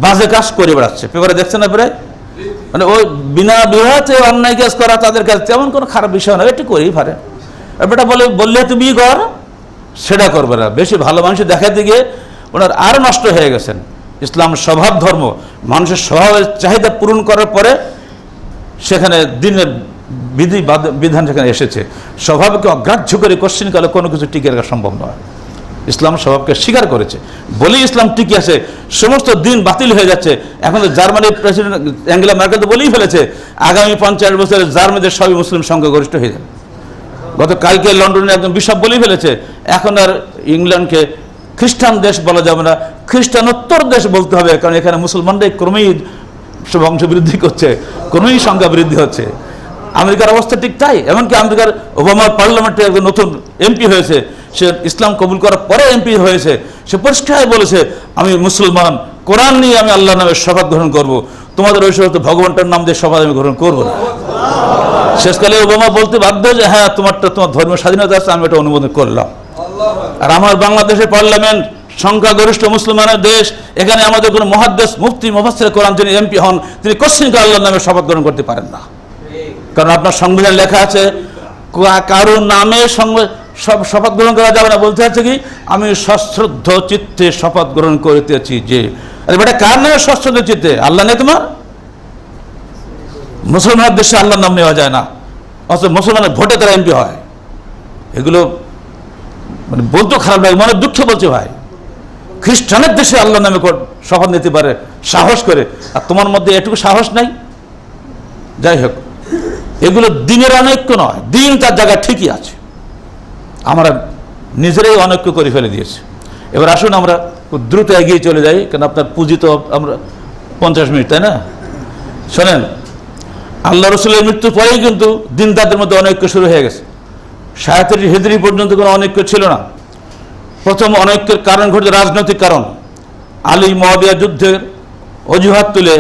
বাজে কাজ করে বেড়াচ্ছে, পেপারে দেখছে না প্রায়। মানে ওই বিনা বিবাহতে অন্যায় কাজ করা তাদের কাছে তেমন কোনো খারাপ বিষয় না, এটি করেই পারে। বেটা বললে তুই বিয়ে কর, সেটা করবে না। বেশি ভালো মানুষ দেখাতে গিয়ে ওনার আরও নষ্ট হয়ে গেছেন। ইসলাম স্বভাব ধর্ম, মানুষের স্বভাবের চাহিদা পূরণ করার পরে সেখানে দিনের বিধান সেখানে এসেছে। স্বভাবকে অগ্রাহ্য করে কোশ্চিনকালে কোনো কিছু টিকে রাখা সম্ভব নয়। ইসলাম স্বভাবকে স্বীকার করেছে বলেই ইসলাম টিকে আছে। সমস্ত দিন বাতিল হয়ে যাচ্ছে। এখন জার্মানির প্রেসিডেন্ট অ্যাঙ্গেলা ম্যার্কেল তো বলেই ফেলেছে, আগামী 50 বছরে জার্মানিদের সবই মুসলিম সংখ্যাগরিষ্ঠ হয়ে যাবে। গতকালকে লন্ডনে একজন বিশপ বলেই ফেলেছে, এখন আর ইংল্যান্ডকে খ্রিস্টান দেশ বলা যাবে না, খ্রিস্টানোত্তর দেশ বলতে হবে, কারণ এখানে মুসলমানরাই ক্রমেই বংশ বৃদ্ধি করছে, ক্রমেই সংখ্যা বৃদ্ধি হচ্ছে। আমেরিকার অবস্থা ঠিক তাই। এমনকি আমেরিকার ওবামার পার্লামেন্টে একজন নতুন এমপি হয়েছে, সে ইসলাম কবুল করার পরে এমপি হয়েছে। সে পরিষ্কার বলেছে, আমি মুসলমান, কোরআন নিয়ে আমি আল্লাহর নামে শপথ গ্রহণ করব, তোমাদের ওই সমস্ত ভগবানটার নাম দিয়ে শপথ আমি গ্রহণ করবো না। শেষকালে ওবামা বলতে বাধ্য যে হ্যাঁ তোমার ধর্মীয় স্বাধীনতা আছে, আমি এটা অনুমোদন করলাম। আর আমার বাংলাদেশের পার্লামেন্ট সংখ্যাগরিষ্ঠ মুসলমানের দেশ, এখানে আমাদের কোনো মুহাদ্দিস মুফতি মুফাসসির কোরআন যিনি এমপি হন, তিনি কোশ্চিনকে আল্লাহর নামে শপথ গ্রহণ করতে পারেন না। কারণ আপনার সংবিধান লেখা আছে কারোর নামে শপথ গ্রহণ করা যাবে না। বলতে হচ্ছে কি, আমি সশ্রদ্ধ চিত্তে শপথ গ্রহণ করিতেছি যে। আরে বেটা, কার নামে সশ্রদ্ধ চিত্তে? আল্লাহ নেই তোমার? মুসলমানের দেশে আল্লাহর নাম নেওয়া যায় না, অথচ মুসলমানের ভোটে তারা এমপি হয়। এগুলো মানে বলতেও খারাপ লাগে, মনে দুঃখে বলছে ভাই, খ্রিস্টানের দেশে আল্লাহর নামে শপথ নিতে পারে সাহস করে, আর তোমার মধ্যে এটুকু সাহস নাই। যাই হোক, এগুলো দিনের অনৈক্য নয়, দিন তার জায়গায় ঠিকই আছে, আমরা নিজেরাই অনৈক্য করে ফেলে দিয়েছি। এবার আসুন আমরা দ্রুত এগিয়ে চলে যাই, কারণ আপনার পুঁজি তো আমরা 50 মিনিট, তাই না? শোনেন, আল্লাহ রসুলের মৃত্যুর পরেই কিন্তু দিনদারদের মধ্যে অনৈক্য শুরু হয়ে গেছে। 37 হিজরি পর্যন্ত কোনো অনৈক্য ছিল না। প্রথম অনৈক্যের কারণ ঘটছে রাজনৈতিক কারণ। আলী মুআবিয়া যুদ্ধের অজুহাত তুলে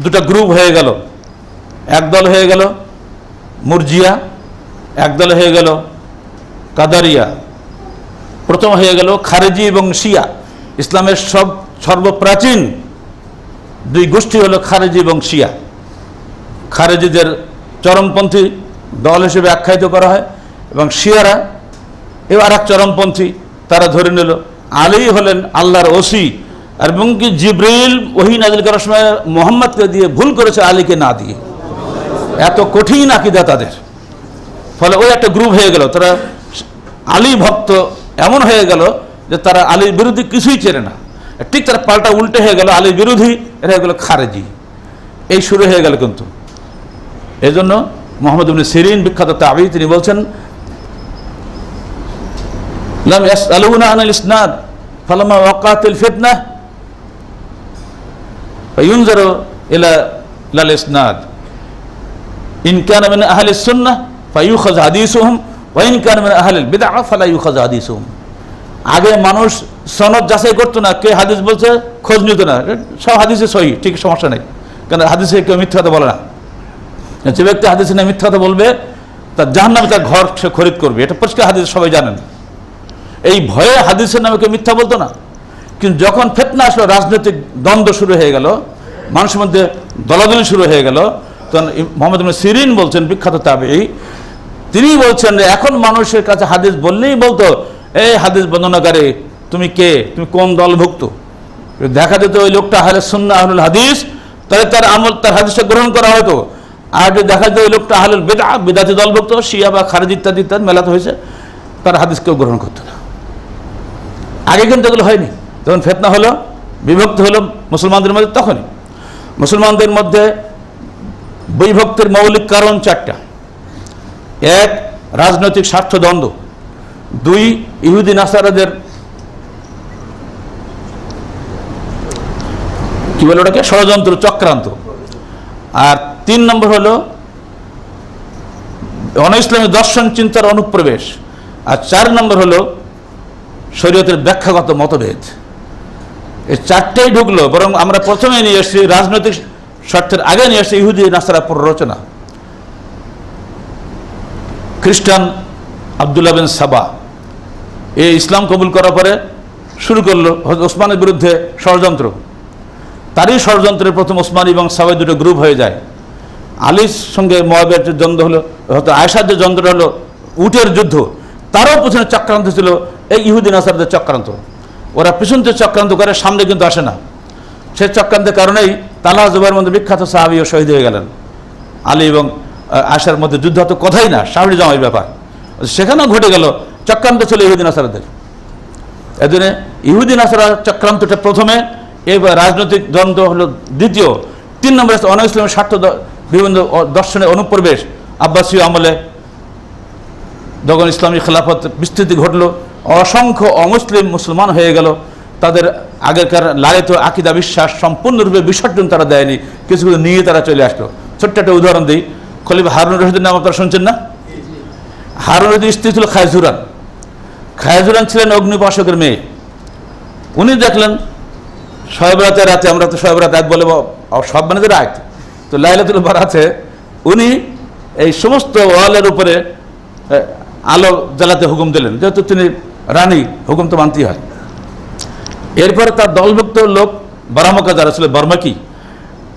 দুটো গ্রুপ হয়ে গেল, একদল হয়ে গেল মুরজিয়া, একদল হয়ে গেল কাদারিয়া, প্রথম হয়ে গেল খারেজি এবং শিয়া। ইসলামের সর্বপ্রাচীন দুই গোষ্ঠী হলো খারেজি এবং শিয়া। খারেজিদের চরমপন্থী দল হিসেবে আখ্যায়িত করা হয়, এবং শিয়ারা এবার এক চরমপন্থী, তারা ধরে নিল আলী হলেন আল্লাহর ওসি, আর এবং কি জিবরিল ওহী নাজিল করার সময় মুহাম্মদকে দিয়ে ভুল করেছে আলীকে না দিয়ে। এত কঠিন আকীদা তাদের, ফলে ওই একটা গ্রুপ হয়ে গেল, তারা আলী ভক্ত এমন হয়ে গেল যে তারা আলীর বিরোধী কিছুই চেনে না। ঠিক তারা পাল্টা উল্টে হয়ে গেল, আলীর বিরোধী এরা হয়ে গেল খারেজি। এই শুরু হয়ে গেল। কিন্তু এই জন্য মুহাম্মদ ইবনে সিরিন বিখ্যাত তাবী, তিনি বলছেন লাম ইয়াসআলুনা আনিল ইসনাদ ফালামা ওয়াকাতিল ফিতনাহ ফায়ুনজারু ইলা লাল ইসনাদ ইন কানা মিন আহলিস সুন্নাহ ফায়ুখায হাদিসুহুম ওয়া ইন কানা মিন আহলিল বিদআহ ফালা ইউখায হাদিসুহুম। আগে মানুষ সনদ যাচাই করতো না, কে হাদিস বলছে খোঁজ নিত না, সব হাদিসে সহি, ঠিক সমস্যা নেই, কারণ হাদিসে কেউ মিথ্যা কথা বলে না। যে ব্যক্তি হাদিসে না মিথ্যা কথা বলবে তার জাহান্নামে তার ঘর সে খরিদ করবে, এটা পরিষ্কার হাদিস, সবাই জানেন। এই ভয়ে হাদিসের নামে কেউ মিথ্যা বলতো না। কিন্তু যখন ফিতনা আসলো, রাজনৈতিক দ্বন্দ্ব শুরু হয়ে গেল, মানুষের মধ্যে দলাদলি শুরু হয়ে গেল, তখন মুহাম্মদ ইবনে সিরিন বলছেন, বিখ্যাত তাবেঈ, তিনি বলছেন যে এখন মানুষের কাছে হাদিস বললেই বলতো, এই হাদিস বর্ণনাকারী তুমি কে, তুমি কোন দলভুক্ত। দেখা যেত ওই লোকটা আহলে সুন্নাহ আহলুল হাদিস, তাহলে তার আমল, তার হাদিসটা গ্রহণ করা হতো। আর যদি দেখা যেত ওই লোকটা আহলুল বিদআহ, বিদআতি দলভুক্ত, শিয়া বা খারিজি ইত্যাদি ইত্যাদি মেলাতে হয়েছে, তার হাদিস কেউ গ্রহণ করতো না। আগে কিন্তু এগুলো হয়নি। যখন ফিতনা হলো, বিভক্ত হলো মুসলমানদের মধ্যে, তখনই মুসলমানদের মধ্যে বিভক্তির মৌলিক কারণ 4টা। 1, রাজনৈতিক স্বার্থদ্বন্দ্ব। 2, ইহুদি নাসারাদের কি বলে ওটাকে, ষড়যন্ত্র, চক্রান্ত। আর 3 নম্বর হলো অন-ইসলামী দর্শন চিন্তার অনুপ্রবেশ। আর 4 নম্বর হলো শরীয়তের ব্যাখ্যাগত মতভেদ। এই 4টেই ঢুকলো। বরং আমরা প্রথমে নিয়ে এসেছি, রাজনৈতিক স্বার্থের আগে নিয়ে এসেছি ইহুদি নাসারা প্ররোচনা। খ্রিস্টান আব্দুল্লাহ বিন সাবা এই ইসলাম কবুল করার পরে শুরু করলো হযরত ওসমানের বিরুদ্ধে ষড়যন্ত্র। তারই ষড়যন্ত্রের প্রথম ওসমান এবং সাবাই দুটো গ্রুপ হয়ে যায়। আলীর সঙ্গে মুআবিয়ার যে দ্বন্দ্ব হলো, হয়তো আয়েশার যে দ্বন্দ্ব হলো, উটের যুদ্ধ, তারও পিছনে চক্রান্ত ছিল এই ইহুদি নাসারদের চক্রান্ত। ওরা পিছন থেকে চক্রান্ত করে, সামনে কিন্তু আসে না। সে চক্রান্তের কারণেই তালহা জুবাইরের মধ্যে বিখ্যাত সাহাবীও শহীদ হয়ে গেলেন। আলী এবং আয়েশার মধ্যে যুদ্ধ তো কথাই না, শাহুড়ি জামাই ব্যাপার, সেখানেও ঘটে গেল। চক্রান্ত ছিল ইহুদি নাসারাদের। এজন্য ইহুদি নাসারা চক্রান্তটা প্রথমে, এবার রাজনৈতিক দ্বন্দ্ব হলো দ্বিতীয়। 3 নম্বরে অন-ইসলামের স্বার্থ, বিভিন্ন দর্শনের অনুপ্রবেশ। আব্বাসীয় আমলে যখন ইসলামী খেলাফত বিস্তৃতি ঘটলো, অসংখ্য অমুসলিম মুসলমান হয়ে গেল। তাদের আগেকার লালিত আকিদা বিশ্বাস সম্পূর্ণরূপে বিসর্জন তারা দেয়নি, কিছু কিছু নিয়ে তারা চলে আসলো। ছোট্ট একটা উদাহরণ দিই, খলিফা হারুন রশিদের নাম আপনারা শুনছেন না? হারুন রশিদের স্ত্রী ছিল খায়জুরান। খায়জুরান ছিলেন অগ্নিপাশকের মেয়ে। উনি দেখলেন শবে বরাতের রাতে, আমরা তো শবে বরাত বলে সব মানে রাত, তো লাইলাতুল বারাতে উনি এই সমস্ত ওয়ালের উপরে আলো জ্বালাতে হুকুম দিলেন, যেহেতু তিনি রানী, হুকুম তো মানতেই হয়। এরপরে তার দলভুক্ত লোক বারামকা যারা ছিল, বার্মাকি,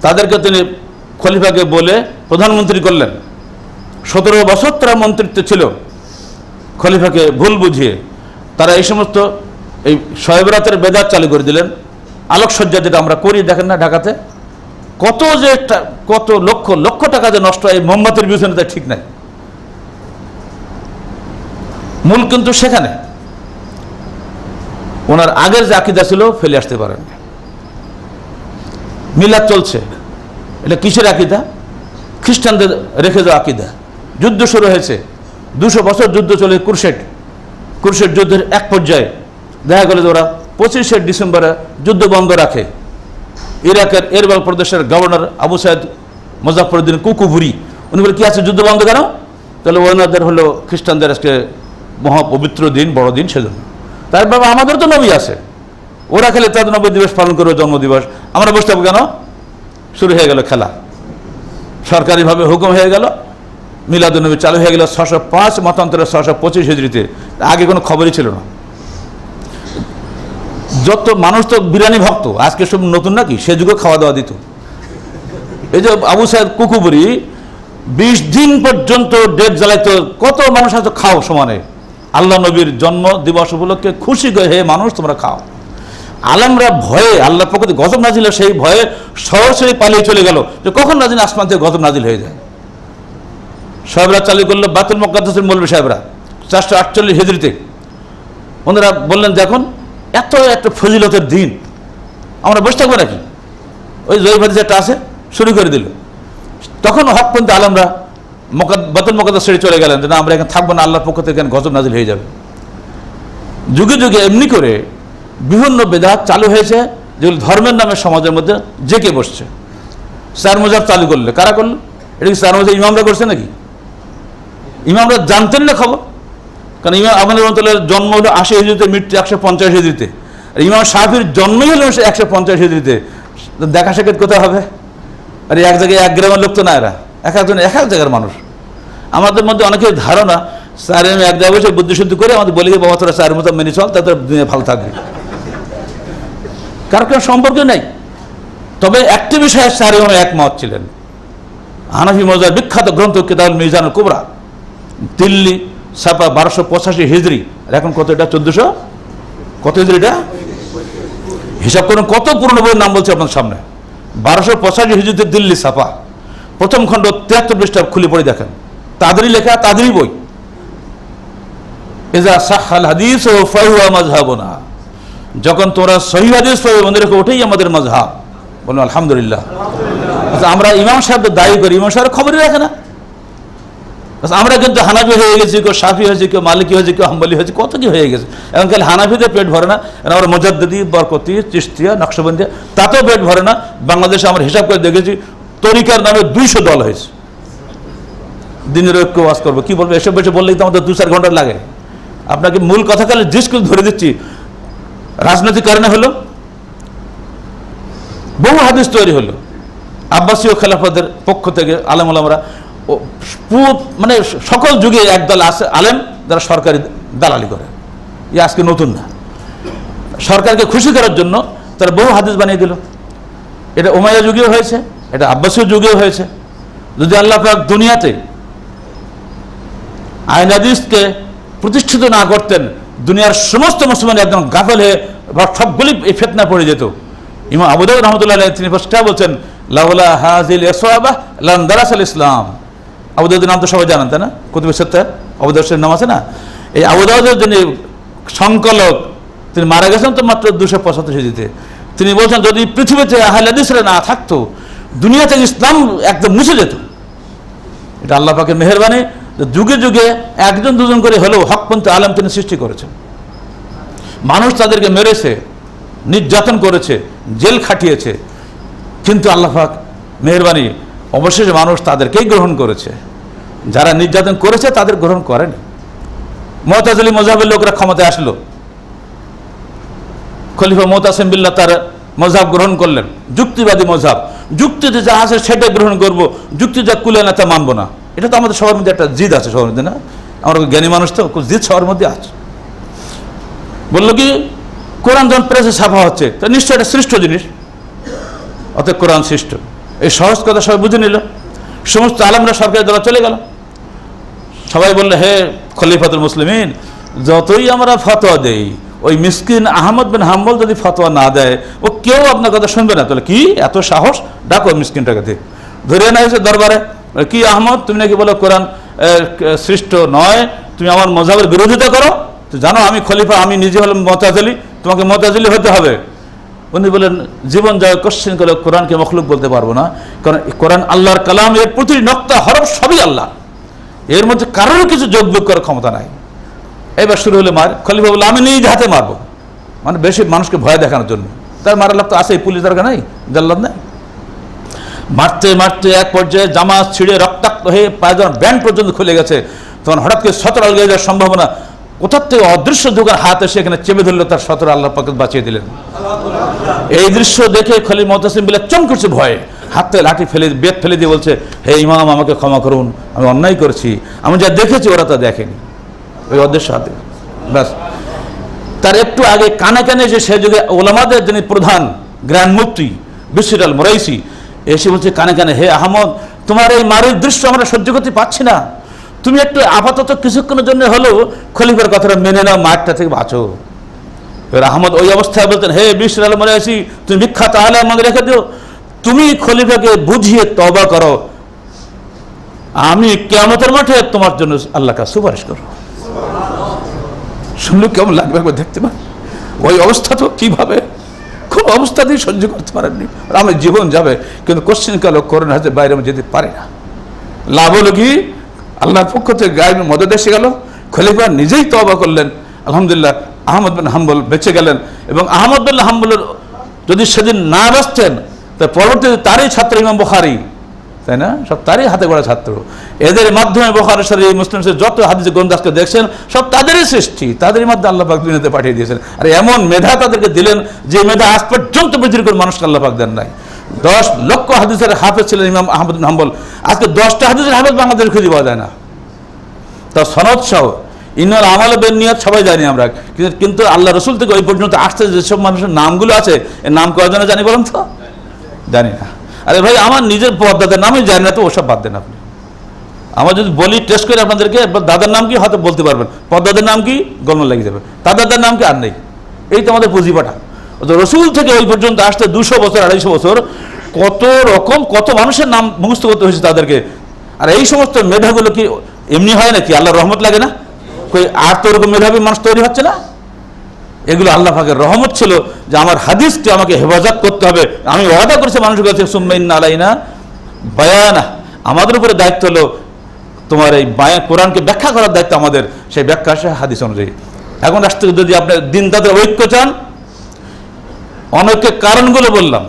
তাদেরকে তিনি খলিফাকে বলে প্রধানমন্ত্রী করলেন। 17 বছর তারা মন্ত্রিত্ব ছিল খলিফাকে ভুল বুঝিয়ে। তারা এই সমস্ত এই শবে বরাতের বেদাত চালু করে দিলেন। আলোকসজ্জা যেটা আমরা করি, দেখেন না ঢাকাতে, কত লক্ষ লক্ষ টাকা যে নষ্ট হয় মোমবাতির পিছনে, তাই ঠিক নাই। মূল কিন্তু সেখানে ওনার আগের যে আকিদা ছিল ফেলে আসতে পারেন। মিলাদ চলছে, এটা কিসের আকিদা? খ্রিস্টানদের রেখে যাওয়া আকিদা। যুদ্ধ শুরু হয়েছে, 200 বছর যুদ্ধ চলে। কুরশেট যুদ্ধের এক পর্যায়ে দেখা গেল যে ওরা 25শে ডিসেম্বরে যুদ্ধ বন্ধ রাখে। ইরাকের এরবাল প্রদেশের গভর্নর আবু সাইদ মুজাফফরউদ্দিন কুকুবুরি উনি বলে, কি আছে যুদ্ধ বন্ধ কেন? তাহলে ওনাদের হলো খ্রিস্টানদের আজকে মহাপবিত্র দিন, বড় দিন, সেজন্য। তার বাবা আমাদের তো নবী আছে, ওরা খেলে তাদের নবী দিবস পালন করবে, জন্মদিবস, আমরা বসতে হবে কেন? শুরু হয়ে গেল খেলা, সরকারিভাবে হুকুম হয়ে গেল, মিলাদুন্নবী চালু হয়ে গেল 605 মতান্তরে 625 হিজরিতে। আগে কোনো খবরই ছিল না। যত মানুষ তো বিরিয়ানি ভক্ত, আজকে সব নতুন নাকি, সে যুগে খাওয়া দাওয়া দিত। এই যে আবু সাইদ কুকুবুরি 20 দিন পর্যন্ত ডেট জ্বালাইতো, কত মানুষ হয়তো খাও সমানে। আল্লাহ নবীর জন্ম দিবস উপলক্ষে খুশি করে, হে মানুষ তোমরা খাও। আলেমরা ভয়ে, আল্লাহ পক্ষ থেকে গজব নাজিল, সেই ভয়ে সরাসরি পালিয়ে চলে গেল যে কখন নাজিল আসমান থেকে গজব নাজিল হয়ে যায়। সাহেবরা চালু করলো বাতুল মুকাদ্দাসের মৌলভী সাহেবরা 448 হিজরিতে। ওনারা বললেন, দেখুন এত একটা ফজিলতের দিন, আমরা বসে থাকবো নাকি? ওই জয়ীবাদী যেটা আছে শুরু করে দিল। তখন হকপন্থী আলেমরা বাতুল মুকাদ্দাস ছেড়ে চলে গেলেন যে না, আমরা এখানে থাকবো না, আল্লাহর পক্ষ থেকে গজব নাজিল হয়ে যাবে। যুগে যুগে এমনি করে বিভিন্ন বেদাত চালু হয়েছে, যেগুলো ধর্মের নামে সমাজের মধ্যে জেঁকে বসছে। চার মজাব চালু করলে কারা করলো? এটা কি চার মজাব ইমামরা করছে নাকি? ইমামরা জানতেন না খবর? কারণ ইমাম আহমদ রহমতুল্লাহর জন্ম হলো 80 হিজরিতে, মৃত্যু 150 হিজরিতে। আর ইমাম শাফির জন্মই হলো 150 হিজরিতে। দেখা সাক্ষাৎ কোথায় হবে? আর এক জায়গায় এক গ্রামের লোক তো না, এরা এক একজন এক এক জায়গার মানুষ। আমাদের মধ্যে অনেকের ধারণা স্যার আমি এক জায়গায় বসে বুদ্ধিশুদ্ধি করে আমাদের বলে গিয়ে, বাবা তোরা স্যার মতো মেনে চল, তাদের ভালো থাকবে। কারো কোনো সম্পর্ক নেই। তবে একটি বিষয়ে স্যার ইমাম একমত ছিলেন। হানাফি মজার বিখ্যাত গ্রন্থ কিতাবুল মিজানুল কুবরা, দিল্লি ছাপা 1285 হিজরি। আর এখন কত? এটা 1400 কত হিজরি? এটা হিসাব করুন কত পুরনো বইয়ের নাম বলছে আপনার সামনে। 1285 হিজরিতে দিল্লি ছাপা, প্রথম খণ্ড 73 পৃষ্ঠা খুলে পড়ে দেখেন, তাদেরই লেখা, তাদেরই বই। ইজা সাহহাল হাদিস ও ফাহুয়া মাযহাবুনা, যখন তোরা সহিহ হাদিস পাবে মনে রেখো ওটাই আমাদের মাযহাব। বলুন আলহামদুলিল্লাহ। আচ্ছা, আমরা ইমাম সাহেবদের দায়ী করি, ইমাম সাহেব খবরই রাখে না। আমরা কিন্তু হানাফি হয়ে গেছি, কেউ শাফি হয়েছে, কেউ মালিকি হয়েছে, কেউ হাম্বলি হয়েছে, কত কি হয়ে গেছে। এখন খালি হানাফিদের পেট ভরে না, আমরা মুজাদ্দিদি, বরকতি, চিশতিয়া, নকশবন্দিয়া, তাতেও পেট ভরে না। বাংলাদেশে আমরা হিসাব করে দেখেছি তরিকার নামে 200 দল হয়েছে। দিনের ঐক্য ওয়াজ করবো, কি বলবো, এসব বেশি বললেই তো আমাদের 2-4 ঘন্টা লাগে। আপনাকে মূল কথা কালে জিজ্ঞেস করে ধরে দিচ্ছি। রাজনৈতিক কারণে হলো, বহু হাদিস তৈরি হলো আব্বাসীয় খেলাফতের পক্ষ থেকে। আলেম ওলামারা মানে সকল যুগে একদল আছে আলেম যারা সরকারি দালালি করে। ই আজকে নতুন না, সরকারকে খুশি করার জন্য তারা বহু হাদিস বানিয়ে দিল। এটা উমাইয়া যুগেও হয়েছে, এটা আব্বাসীয় যুগেও হয়েছে। যদি আল্লাহ পাক দুনিয়াতে আইন হাদিসকে প্রতিষ্ঠিত না করতেন, দুনিয়ার সমস্ত মুসলমান একদম গাফেল হয়ে সবগুলি এই ফিতনা পড়ে যেত। ইমাম আবু দাউদ রাহমাতুল্লাহ আলাইহি তিনি ফার্স্টে বলছেন, লাউলা হাযিল ইসওয়াবা লান দারাসাল ইসলাম। আবু দাউদের নাম তো সবাই জানেন, তাই না? কুতুবে সিত্তাহ আবু দাউদের নাম আছে না? এই আবু দাউদের যিনি সংকলক, তিনি মারা গেছেন তো মাত্র 275 হিজরিতে। তিনি বলছেন, যদি পৃথিবীতে আহলে হাদিসরা না থাকতো, দুনিয়া থেকে ইসলাম একদম মুছে যেত। এটা আল্লাহ পাকের মেহেরবানি, যুগে যুগে একজন দুজন করে হলেও হকপন্থী আলেম তিনি সৃষ্টি করেছেন। মানুষ তাদেরকে মেরেছে, নির্যাতন করেছে, জেল খাটিয়েছে, কিন্তু আল্লাহ পাক মেহেরবানি অবশেষে মানুষ তাদেরকেই গ্রহণ করেছে। যারা নির্যাতন করেছে তাদের গ্রহণ করেনি। মুতাজিলি মযহাবের লোকরা ক্ষমতায় আসলো, খলিফা মুতাসিম বিল্লাহ তার মযহাব গ্রহণ করলেন, যুক্তিবাদী মযহাব। যুক্তিতে যা আছে সেটা গ্রহণ করব, যুক্তি যা কুলে না তা মানবো না। এটা তো আমাদের সবার মধ্যে একটা জিদ আছে, সবার মধ্যে না? আমরা জ্ঞানী মানুষ তো, জিদ সবার মধ্যে আছে। বললো কি, কোরআন যখন প্রেসে ছাপা হচ্ছে তা নিশ্চয় এটা সৃষ্ট জিনিস, অতএব কোরআন সৃষ্ট। এই সহজ কথা সবাই বুঝে নিল। সমস্ত আলেমরা সরকারি দলে চলে গেল। সবাই বললে, হে খলিফাতুল মুসলিমিন, যতই আমরা ফতোয়া দেই ওই মিসকিন আহমদ বিন হাম্বল যদি ফতোয়া না দেয়, ও কেউ আপনার কথা শুনবে না। তাহলে কি এত সাহস, ডাকো মিসকিনটাকে, ধরে না এসে দরবারে, কি আহমদ তুমি নাকি বলো কোরআন সৃষ্ট নয়, তুমি আমার মযহাবের বিরোধিতা করো, তো জানো আমি খলিফা, আমি নিজে হলাম মুতাজিলি, তোমাকে মুতাজিলি হতে হবে। উনি বলেন জীবন যায় কোশ্চেন করে কোরআনকে মখলুক বলতে পারবো না, কারণ কোরআন আল্লাহর কালাম, এর প্রতিটি নক্তা হরফ সবই আল্লাহ, এর মধ্যে কারোর কিছু যোগ বিয়োগ করার ক্ষমতা নাই। এবার শুরু হলে মার, খলিফা বলে আমি নিজ হাতে মারবো, মানে বেশি মানুষকে ভয় দেখানোর জন্য। তার মারার লোক তো আছে, পুলিশ দরকার নাই, জাল্লাদ নাই। মারতে মারতে এক পর্যায়ে জামা ছিঁড়ে রক্তাক্ত হয়ে পায়জামার ব্যান্ড পর্যন্ত খুলে গেছে। তখন হঠাৎ করে সতর আলগে যাওয়ার সম্ভাবনা, কোথার থেকে অদৃশ্য দোকান হাত এসে এখানে চেপে ধরলো, তার সতর আল্লাহ পাক বাঁচিয়ে দিলেন। এই দৃশ্য দেখে খলিফা মুতাসিম বিল্লাহ চমকেছে ভয়ে, হাত থেকে লাঠি ফেলে বেত ফেলে দিয়ে বলছে, হে ইমাম আমাকে ক্ষমা করুন, আমি অন্যায় করেছি, আমি যা দেখেছি ওরা তা দেখেনি। ওই অদৃশ্য হাতে ব্যাস। তার একটু আগে কানে কানে যে সে যুগে ওলামাদের যিনি প্রধান গ্র্যান্ড মুফতি বিশির আল মুরাইসি এসে বলছে কানে কানে, হে আহমদ তোমার এই মারির দৃশ্য আমরা সহ্য করতে পারছি না, তুমি একটু আপাতত কিছুক্ষণের জন্য হলেও খলিফার কথাটা মেনে নাও, মারটা থেকে বাঁচো। এবার আহমদ ওই অবস্থায় বলতেন, হে বিশির আল মুরাইসি তুমি বিখ্যাত আলেম আমাকে রেখে দিও, তুমি খলিফাকে বুঝিয়ে তওবা করো, আমি কিয়ামতের মাঠে তোমার জন্য আল্লাহর কাছে সুপারিশ করব। শুনলে কেমন লাগবে একবার দেখতে পান। ওই অবস্থা তো কিভাবে, কোন অবস্থাতেই সহ্য করতে পারেননি, আমার জীবন যাবে, কিন্তু কোশ্চিন কালো করোনা হাতে বাইরে আমি যেতে পারি না। লাভ হলো কি, আল্লাহর পক্ষ থেকে গায়েব মদদ এসে গেল, খলিফা নিজেই তওবা করলেন, আলহামদুলিল্লাহ আহমদ বিন হাম্বল বেঁচে গেলেন। এবং আহমদ বিন হাম্বলের যদি সেদিন না বাঁচতেন, তা পরবর্তীতে তারই ছাত্র ইমাম বুখারী, তাই না, সব তারই হাতে গড়া ছাত্র, এদের মাধ্যমে বুখারী শরীফ মুসলিম শরীফ যত হাদিস গ্রন্থ আজকে দেখছেন সব তাদেরই সৃষ্টি, তাদেরই মাধ্যমে আল্লাহ পাক দুনিয়াতে পাঠিয়ে দিয়েছেন। আর এমন মেধা তাদেরকে দিলেন যে মেধা আজ পর্যন্ত পৃথিবীর কোনো মানুষকে আল্লাহ পাক দেন নাই। 10 লক্ষ হাদিসের হাফেজ ছিলেন ইমাম আহমদ বিন হাম্বল, আজকে 10টা হাদিসের হাফেজ বাংলাদেশে খুঁজে পাওয়া যায় না। তা সনদ সহ ইন্নাল আমাল বিন্নিয়াত সবাই জানি আমরা, কিন্তু আল্লাহ রসুল থেকে ওই পর্যন্ত আসতে যেসব মানুষের নামগুলো আছে, এর নাম কয়জনে জানি বলেন তো? জানি না। আরে ভাই আমার নিজের দাদার নামই জানি না, তো ওসব বাদ দেন আপনি। আমার যদি বলি টেস্ট করে আপনাদেরকে, দাদার নাম কি হয়তো বলতে পারবেন, পদ্মাদের নাম কি গোলমাল লেগে যাবে, তার দাদার নাম কি আর নেই। এই তো আমাদের পুঁজিপাঠা। রসুল থেকে ওই পর্যন্ত আসতে 200 বছর 250 বছর কত রকম কত মানুষের নাম মুখস্থ করতে হয়েছে তাদেরকে। আর এই সমস্ত মেধাগুলো কি এমনি হয় নাকি? আল্লাহর রহমত লাগে না? কই আর তো ওরকম মেধাবী মানুষ তৈরি হচ্ছে না? এগুলো আল্লাহ পাকের রহমত ছিল যে আমার হাদিসকে আমাকে হেফাজত করতে হবে। আমি ওয়াদা করেছি মানুষের কাছে, সুম্মা ইন্না আলাইনা বায়ানা, আমাদের উপরে দায়িত্ব হলো তোমার এই কোরআনকে ব্যাখ্যা করার দায়িত্ব আমাদের, সেই ব্যাখ্যা আসে হাদিস অনুযায়ী। এখন আসতে যদি আপনি দিন তাদের ঐক্য চান, অনৈক্যের কারণগুলো বললাম,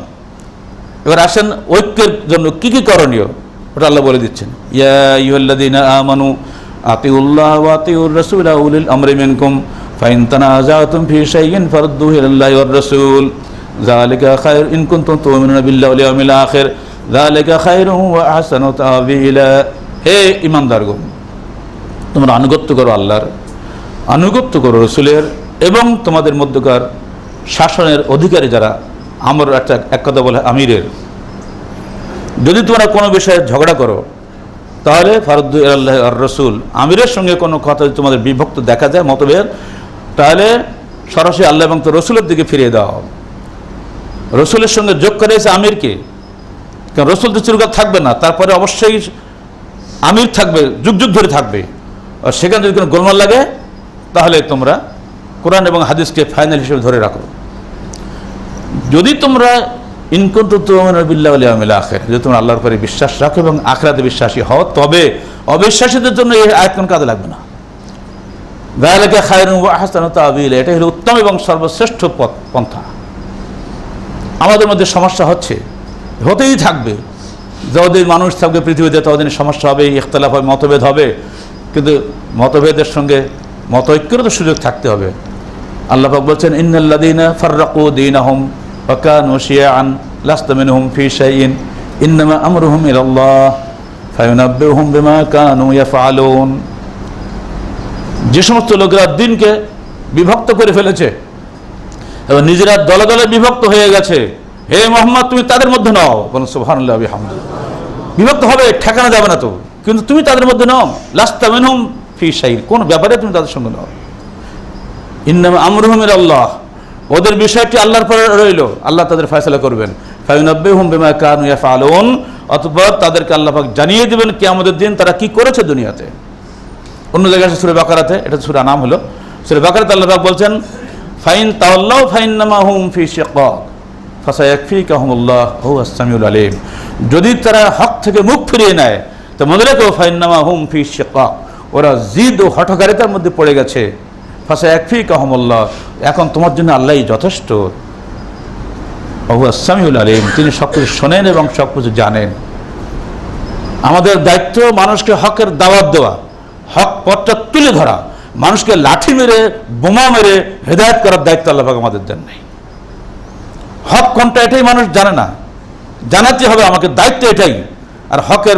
এবার আসেন ঐক্যের জন্য কি কি করণীয়, ওটা আল্লাহ বলে দিচ্ছেন। ইয়া আইয়ুহাল্লাযীনা আমানু আতিউল্লাহ ওয়া আতিউর রাসূলা উলিল আমরি মিনকুম ফাইন তানাযাতুম ফি শাইইন ফারুদ্দুহু ইলাল্লাহি ওয়ার রাসূল যালিকা খায়র ইন কুনতুম তু'মিনুনা বিল্লাহি ওয়াল ইয়াউমিল আখির যালিকা খায়রুন ওয়া আহসানু তা'বীলা। হে ঈমানদারগণ, তোমরা আনুগত্য করো আল্লাহর, আনুগত্য করো রাসূলের, এবং তোমাদের মধ্যকার শাসনের অধিকারী যারা, আমার এক কথা বলে আমিরের, যদি তোমরা কোনো বিষয়ে ঝগড়া করো তাহলে ফারুদ্দু ইলাল্লাহি ওয়ার রাসূল, আমিরের সঙ্গে কোনো কথা যদি তোমাদের বিভক্ত দেখা যায় মতভেদ, তাহলে সরাসরি আল্লাহ এবং তো রসুলের দিকে ফিরিয়ে দাও। রসুলের সঙ্গে যোগ করে এসে আমিরকে, কারণ রসুল তো চিরকাল থাকবে না, তারপরে অবশ্যই আমির থাকবে, যুগ যুগ ধরে থাকবে। আর সেখানে যদি কোনো গোলমাল লাগে তাহলে তোমরা কোরআন এবং হাদিসকে ফাইনাল হিসেবে ধরে রাখো। যদি তোমরা ইন কুনতুম তু'মিনুনা বিল্লাহি ওয়াল ইয়াউমিল আখির, যদি তোমরা আল্লাহর উপরে বিশ্বাস রাখো এবং আখিরাতে বিশ্বাসী হও, তবে অবিশ্বাসীদের জন্য এই আয়াত কোন কাজে লাগবে না। যালিকা খায়রুন ওয়া আহসানু তা'বীলা, এটা হলো উত্তম এবং সর্বশ্রেষ্ঠ পন্থা। আমাদের মধ্যে সমস্যা হচ্ছে, হতেই থাকবে, যতদিন মানুষ থাকবে পৃথিবীতে ততদিন সমস্যা হবে, ইখতিলাফ হবে, মতভেদ হবে, কিন্তু মতভেদের সঙ্গে মতৈক্যেরও তো সুযোগ থাকতে হবে। আল্লাহ পাক বলছেন, ইন্নাল্লাযীনা ফাররাকু দীনাহুম ওয়া কানু শিয়াআন লাস্তা মিনহুম ফি শাইইন ইন্নামা আমরুহুম ইলাল্লাহ ফায়ুনাব্বিউহুম বিমা কানু ইয়াফআলুন। যে সমস্ত লোকেরা দিনকে বিভক্ত করে ফেলেছে এবং নিজেরা দলে দলে বিভক্ত হয়ে গেছে, হে মুহাম্মদ তুমি তাদের মধ্যে নাও, বলুন সুবহানাল্লাহ ওয়া বিহামদিহি। বিভক্ত হবে, ঠেকানো যাবে না তো, কিন্তু তুমি তাদের মধ্যে নাও, লাস্তা মিনহুম ফি শাইইন, কোন ব্যাপারে তুমি তাদের সঙ্গে নাও। ইন্নামা আমরুহুম ইলাল্লাহ, ওদের বিষয়টি আল্লাহর পরে রইল, আল্লাহ তাদের ফয়সালা করবেন। ফায়ুনাব্বিহুম বিমা কানু ইয়াফআলুন, অতঃপর তাদেরকে আল্লাহ পাক জানিয়ে দিবেন কিয়ামতের দিন তারা কি করেছে দুনিয়াতে। অন্য জায়গায় আছে সূরা বাকারাতে, এটা সূরা নাম হলো সূরা বাকারাতে আল্লাহ পাক বলছেন ফাইন তাওয়াল্লাউ ফাইন্নামা হুম ফি শিকাক ফাসায়াকফিকাহুমুল্লাহ হুয়াস সামিউল আলিম। যদি তারা হক থেকে মুখ ফিরিয়ে নেয় তো মনে রেখো ফাইন্নামা হুম ফি শিকাক, ওরা জিদ ও হঠকারিতার মধ্যে পড়ে গেছে। ফাসায়াকফিকাহুমুল্লাহ, এখন তোমার জন্য আল্লাহই যথেষ্ট। হুয়াস সামিউল আলিম, তিনি সব কিছু শোনেন এবং সব কিছু জানেন। আমাদের দায়িত্ব মানুষকে হকের দাওয়াত দেওয়া, হক পথটা তুলে ধরা। মানুষকে লাঠি মেরে বোমা মেরে হেদায়েত করার দায়িত্ব আল্লাহ পাক আমাদের দেন নাই। হক কোনটা এটাই মানুষ জানে না, জানাতে হবে আমাকে, দায়িত্ব এটাই। আর হকের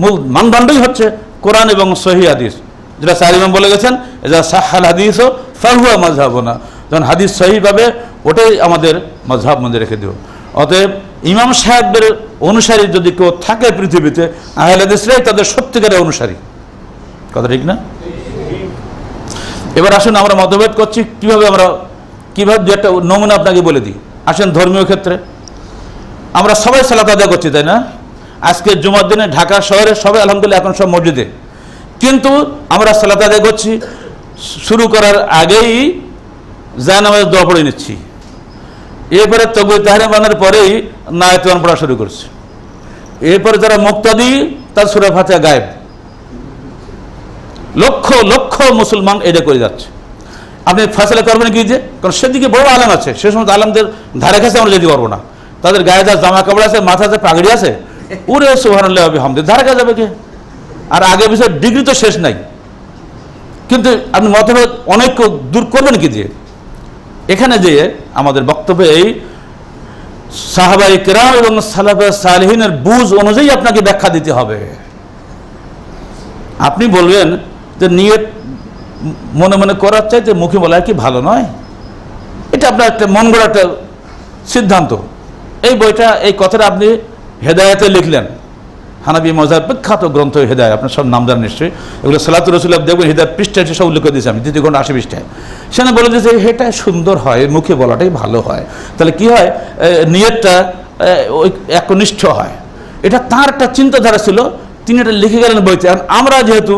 মূল মানদণ্ডই হচ্ছে কোরআন এবং সহিহ হাদিস, যেটা স্যার ইমাম বলে গেছেন যা সাহাল হাদিস ও ফাহুয়া মাযহাবুনা, যখন হাদিস সহিহ পাবে ওটাই আমাদের মাযহাব মধ্যে রেখে দেব। অতএব ইমাম সাহেবদের অনুসারী যদি কেউ থাকে পৃথিবীতে, আহলে হাদিসরাই তাদের সত্যিকারের অনুসারী। কথা ঠিক না? এবার আসুন আমরা মতভেদ করছি কিভাবে দু একটা নমুনা আপনাকে বলে দিই। আসেন ধর্মীয় ক্ষেত্রে আমরা সবাই সালাত আদায় করছি, তাই না? আজকে জুমার দিনে ঢাকা শহরে সবাই আলহামদুলিল্লাহ এখন সব মসজিদে, কিন্তু আমরা সালাত আদায় করছি শুরু করার আগেই জায়নামাজের দোয়া পড়ে নিচ্ছি, এরপরে তাকবীর তাহরিমানের পরেই নায়াতুন পড়া শুরু করছি, এরপরে যারা মুক্তাদি তার সূরা ফাতিহা গায়েব। লক্ষ লক্ষ মুসলমান এটা করে যাচ্ছে। আপনি ফয়সালা করবেন কি যে, কারণ সেদিকে বড় আলেম আছে, সে সমস্ত আলেমদের ধারে কাছে আমরা যেতে পারবো না। তাদের গায়ে যা জামা কাপড় আছে, মাথাতে পাগড়ি আছে, উরে সুবহানাল্লাহ বিহামদিহি, ধারে কাছে যাবে কে? আর আগে বিষয়ে ডিগ্রি তো শেষ নাই, কিন্তু আপনি মতভেদ অনেক দূর করবেন কি দিয়ে? এখানে যে আমাদের বক্তব্য এই সাহাবায়ে কেরাম এবং সালাফে সালেহিনের বুঝ অনুযায়ী আপনাকে ব্যাখ্যা দিতে হবে। আপনি বলবেন যে নিয়ত মনে মনে করার চাইতে মুখে বলা কি ভালো নয়? এটা আপনার একটা মন গড়া একটা সিদ্ধান্ত। এই বইটা, এই কথাটা আপনি হেদায়েতে লিখলেন, হানাফি মাযহাব বিখ্যাত গ্রন্থ হেদায়েত, আপনার সব নাম জানেন নিশ্চয়ই। এগুলো সালাতুর রাসূল দেখবেন হেদায়েত পৃষ্ঠায় সব উল্লেখ করে দিয়েছি আমি, 2 খণ্ড 80 পৃষ্ঠায়। সেখানে বলে দিয়েছে এটা সুন্দর হয়, মুখে বলাটাই ভালো হয়। তাহলে কি হয়? নিয়তটা ওই একনিষ্ঠ হয়। এটা তার একটা চিন্তাধারা ছিল, তিনি এটা লিখে গেলেন বইতে। এখন আমরা যেহেতু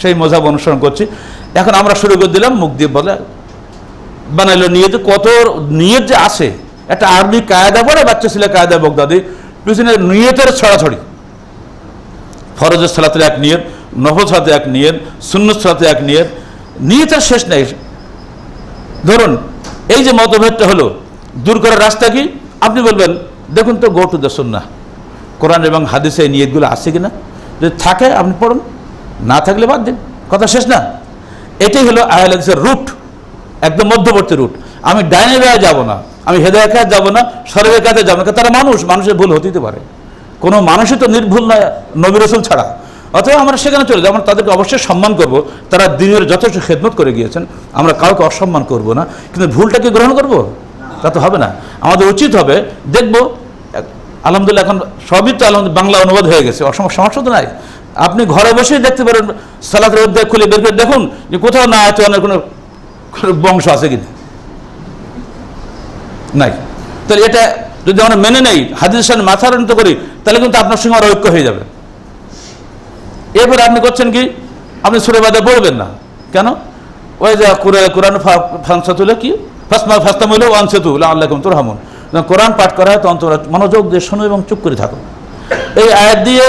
সেই মাযহাব অনুসরণ করছি, এখন আমরা শুরু করে দিলাম মুখ দিয়ে বলে বানাইলো নিয়ত। কত নিয়ত যে আসে, একটা আরবি কায়দা পড়ে বাচ্চা ছিল কায়দা বগদাদি, পিছনে নিয়তের ছড়াছড়ি। ফরজের সালাতের এক নিয়ত, নফল সালাতে এক নিয়ত, সুন্নত সালাতে এক নিয়ত, নিয়তের শেষ নেই। ধরুন এই যে মতভেদটা হলো, দূর করার রাস্তা কি? আপনি বলবেন দেখুন তো গো টু দ্য সুন্নাহ, কোরআন এবং হাদিসে এই নিয়তগুলো আসছে কিনা, যদি থাকে আপনি পড়ুন, না থাকলে বাদ দিন, কথা শেষ না? এটাই হলো আহলে হাদিসের রুট, একদম মধ্যবর্তী রুট। আমি ডাইনে বায়ে যাব না, আমি হেদায়েতের কাছে যাব না, সরবের কাছে যাব না, তারা মানুষের ভুল হতেই পারে। কোনো মানুষই তো নির্ভুল নয় নবী রাসূল ছাড়া। অথবা আমরা সেখানে চলে যাব, আমরা তাদেরকে অবশ্যই সম্মান করব, তারা দ্বীনের যথেষ্ট খেদমত করে গিয়েছেন, আমরা কাউকে অসম্মান করব না। কিন্তু ভুলটাকে গ্রহণ করব? তা তো হবে না। আমাদের উচিত হবে, দেখব আলহামদুলিল্লাহ এখন সবই তো আলহামদুলিল্লাহ বাংলা অনুবাদ হয়ে গেছে, সমস্যা তো নাই। আপনি ঘরে বসেই দেখতে পারেন, সালাতের অধ্যায় খুলে বের করে দেখুন যে কোথাও না আছে অনেক কোনো বংশ আছে কিনা, নাই। তাহলে এটা যদি আমরা মেনে নেই, হাদিসের সামনে মাথা নত করি, তাহলে কিন্তু আপনার সঙ্গে ঐক্য হয়ে যাবে। এরপরে আপনি করছেন কি, আপনি সূরা বাদে পড়বেন না কেন? ওই যে কোরআন ফানসাতুল কি ফাস্তামিলু ওয়ানসিতু লাআল্লাকুম তুরহামুন, কোরআন পাঠ করা হয় তখন তোমরা মনোযোগ দিয়ে শোনো এবং চুপ করে থাকো। এই আয়াত দিয়ে,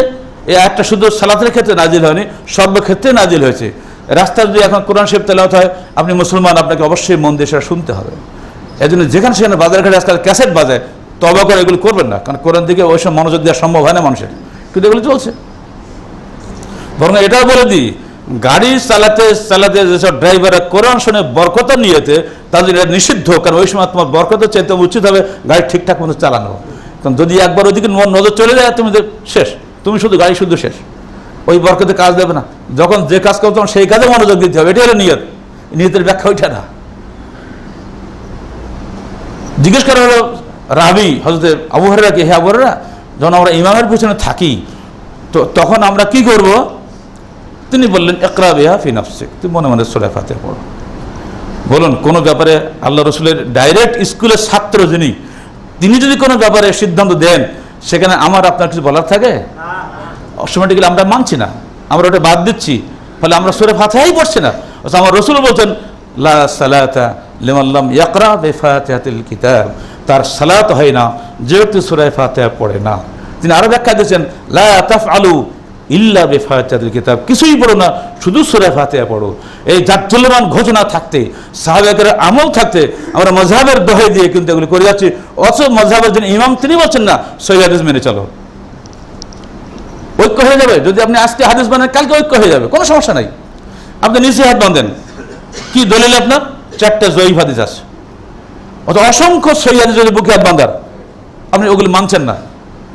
এই আয়াতটা শুধু সালাতের ক্ষেত্রে নাজিল হয়নি, সর্বক্ষেত্রে নাজিল হয়েছে। রাস্তায় যদি এখন কোরআন শরীফ তেলাওয়াত হয়, আপনি মুসলমান, আপনাকে অবশ্যই মন দিয়ে সেটা শুনতে হবে। এই জন্য যেখানে সেখানে বাজার ঘাটে আজকাল ক্যাসেট বাজায়, তওবা করে এগুলো করবেন না, কারণ কোরআন দিকে ওই সব মনোযোগ দেওয়া সম্ভব হয় না মানুষের, কিন্তু এগুলো চলছে। বরং এটাও বলে দিই, গাড়ি চালাতে যেসব ড্রাইভাররা কোরআন শুনে বরকত নিয়েতে, তাদের এটা নিষিদ্ধ, কারণ ওই সময় তোমার বরকতের চাইতে উচিত হবে গাড়ি ঠিকঠাক মতো চালানো। কারণ যদি একবার ওইদিকে নজর চলে যায়, তুমি শেষ, তুমি শুধু গাড়ি শুধু শেষ, ওই বরকতে কাজ দেবে না। যখন যে কাজ করো তখন সেই কাজে মনোযোগ দিতে হবে, এটা হলো নিয়ত। নিয়তের ব্যাখ্যা ওইটা না। জিজ্ঞেস করা হলো রাবি হযরত আবু হুরায়রাকে, হে আবু হুরায়রা, যখন আমরা ইমামের পিছনে থাকি তো তখন আমরা কি করব? তিনি বললেন ইকরা বিহা ফি নাফসিক, তুমি মনে মনে সূরা ফাতিহা পড়ো। বলুন, কোনো ব্যাপারে আল্লাহ রসুলের ডাইরেক্ট স্কুলের ছাত্র যিনি, তিনি যদি কোনো ব্যাপারে সিদ্ধান্ত দেন, সেখানে আমার আপনার কিছু বলার থাকে? অটোমেটিক্যালি আমরা মানছি না, আমরা ওটা বাদ দিচ্ছি, ফলে আমরা সূরা ফাতিহাই পড়ছি না। আমার রসুল বলছেন লা সালাতা লিমান লাম ইয়াকরা বিফাতিহাতিল কিতাব, তার সালাত হয় না যে ব্যক্তি সূরা ফাতিহা পড়ে না। তিনি আরো ব্যাখ্যা দিয়েছেন লা তাফআলু ইল্লা বিফাতিহাতিল কিতাব, কিছুই পড়ো না, শুধু সূরা ফাতিহা পড়ো। এই জাজ্জল্যমান ঘোষণা থাকতে, সাহাবাদের আমল থাকতে, আমরা মাযহাবের দোহাই দিয়ে কিন্তু এগুলো করে যাচ্ছি। অথচ মাযহাবের যিনি ইমাম তিনি বলছেন না সহিহ হাদিস মেনে চলো। ঐক্য হয়ে যাবে যদি আপনি আজকে হাদিস বানান, কালকে ঐক্য হয়ে যাবে, কোনো সমস্যা নাই। আপনি নিচে হাত বাঁধেন, কি দলিল আপনার? 4টা জয়ীফ হাদিস আছে, অত অসংখ্য সহিহ হাদিস যদি বুকে হাত বাঁধার, আপনি ওগুলো মানছেন না,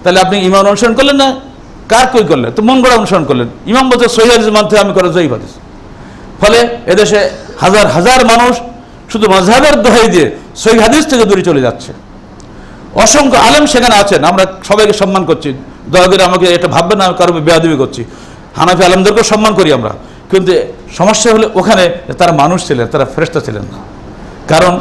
তাহলে আপনি ইমাম অনুসরণ করলেন না, কার কই করলেন? তো মন গড়া অনুসরণ করলেন। ইমাম বলছে সহিহ হাদিস মানতে, আমি করে জয়ীফ হাদিস। ফলে এদেশে হাজার হাজার মানুষ শুধু মাযহাবের দোহাই দিয়ে সহিহ হাদিস থেকে দূরে চলে যাচ্ছে। অসংখ্য আলেম সেখানে আছেন, আমরা সবাইকে সম্মান করছি, দয়া করে আমাকে এটা ভাববেন না কারো বেয়াদবি করছি। হানাফি আলেমদেরকেও সম্মান করি আমরা, কিন্তু সমস্যা হলে ওখানে তারা মানুষ ছিলেন, তারা ফেরেশতা ছিলেন না। কারণ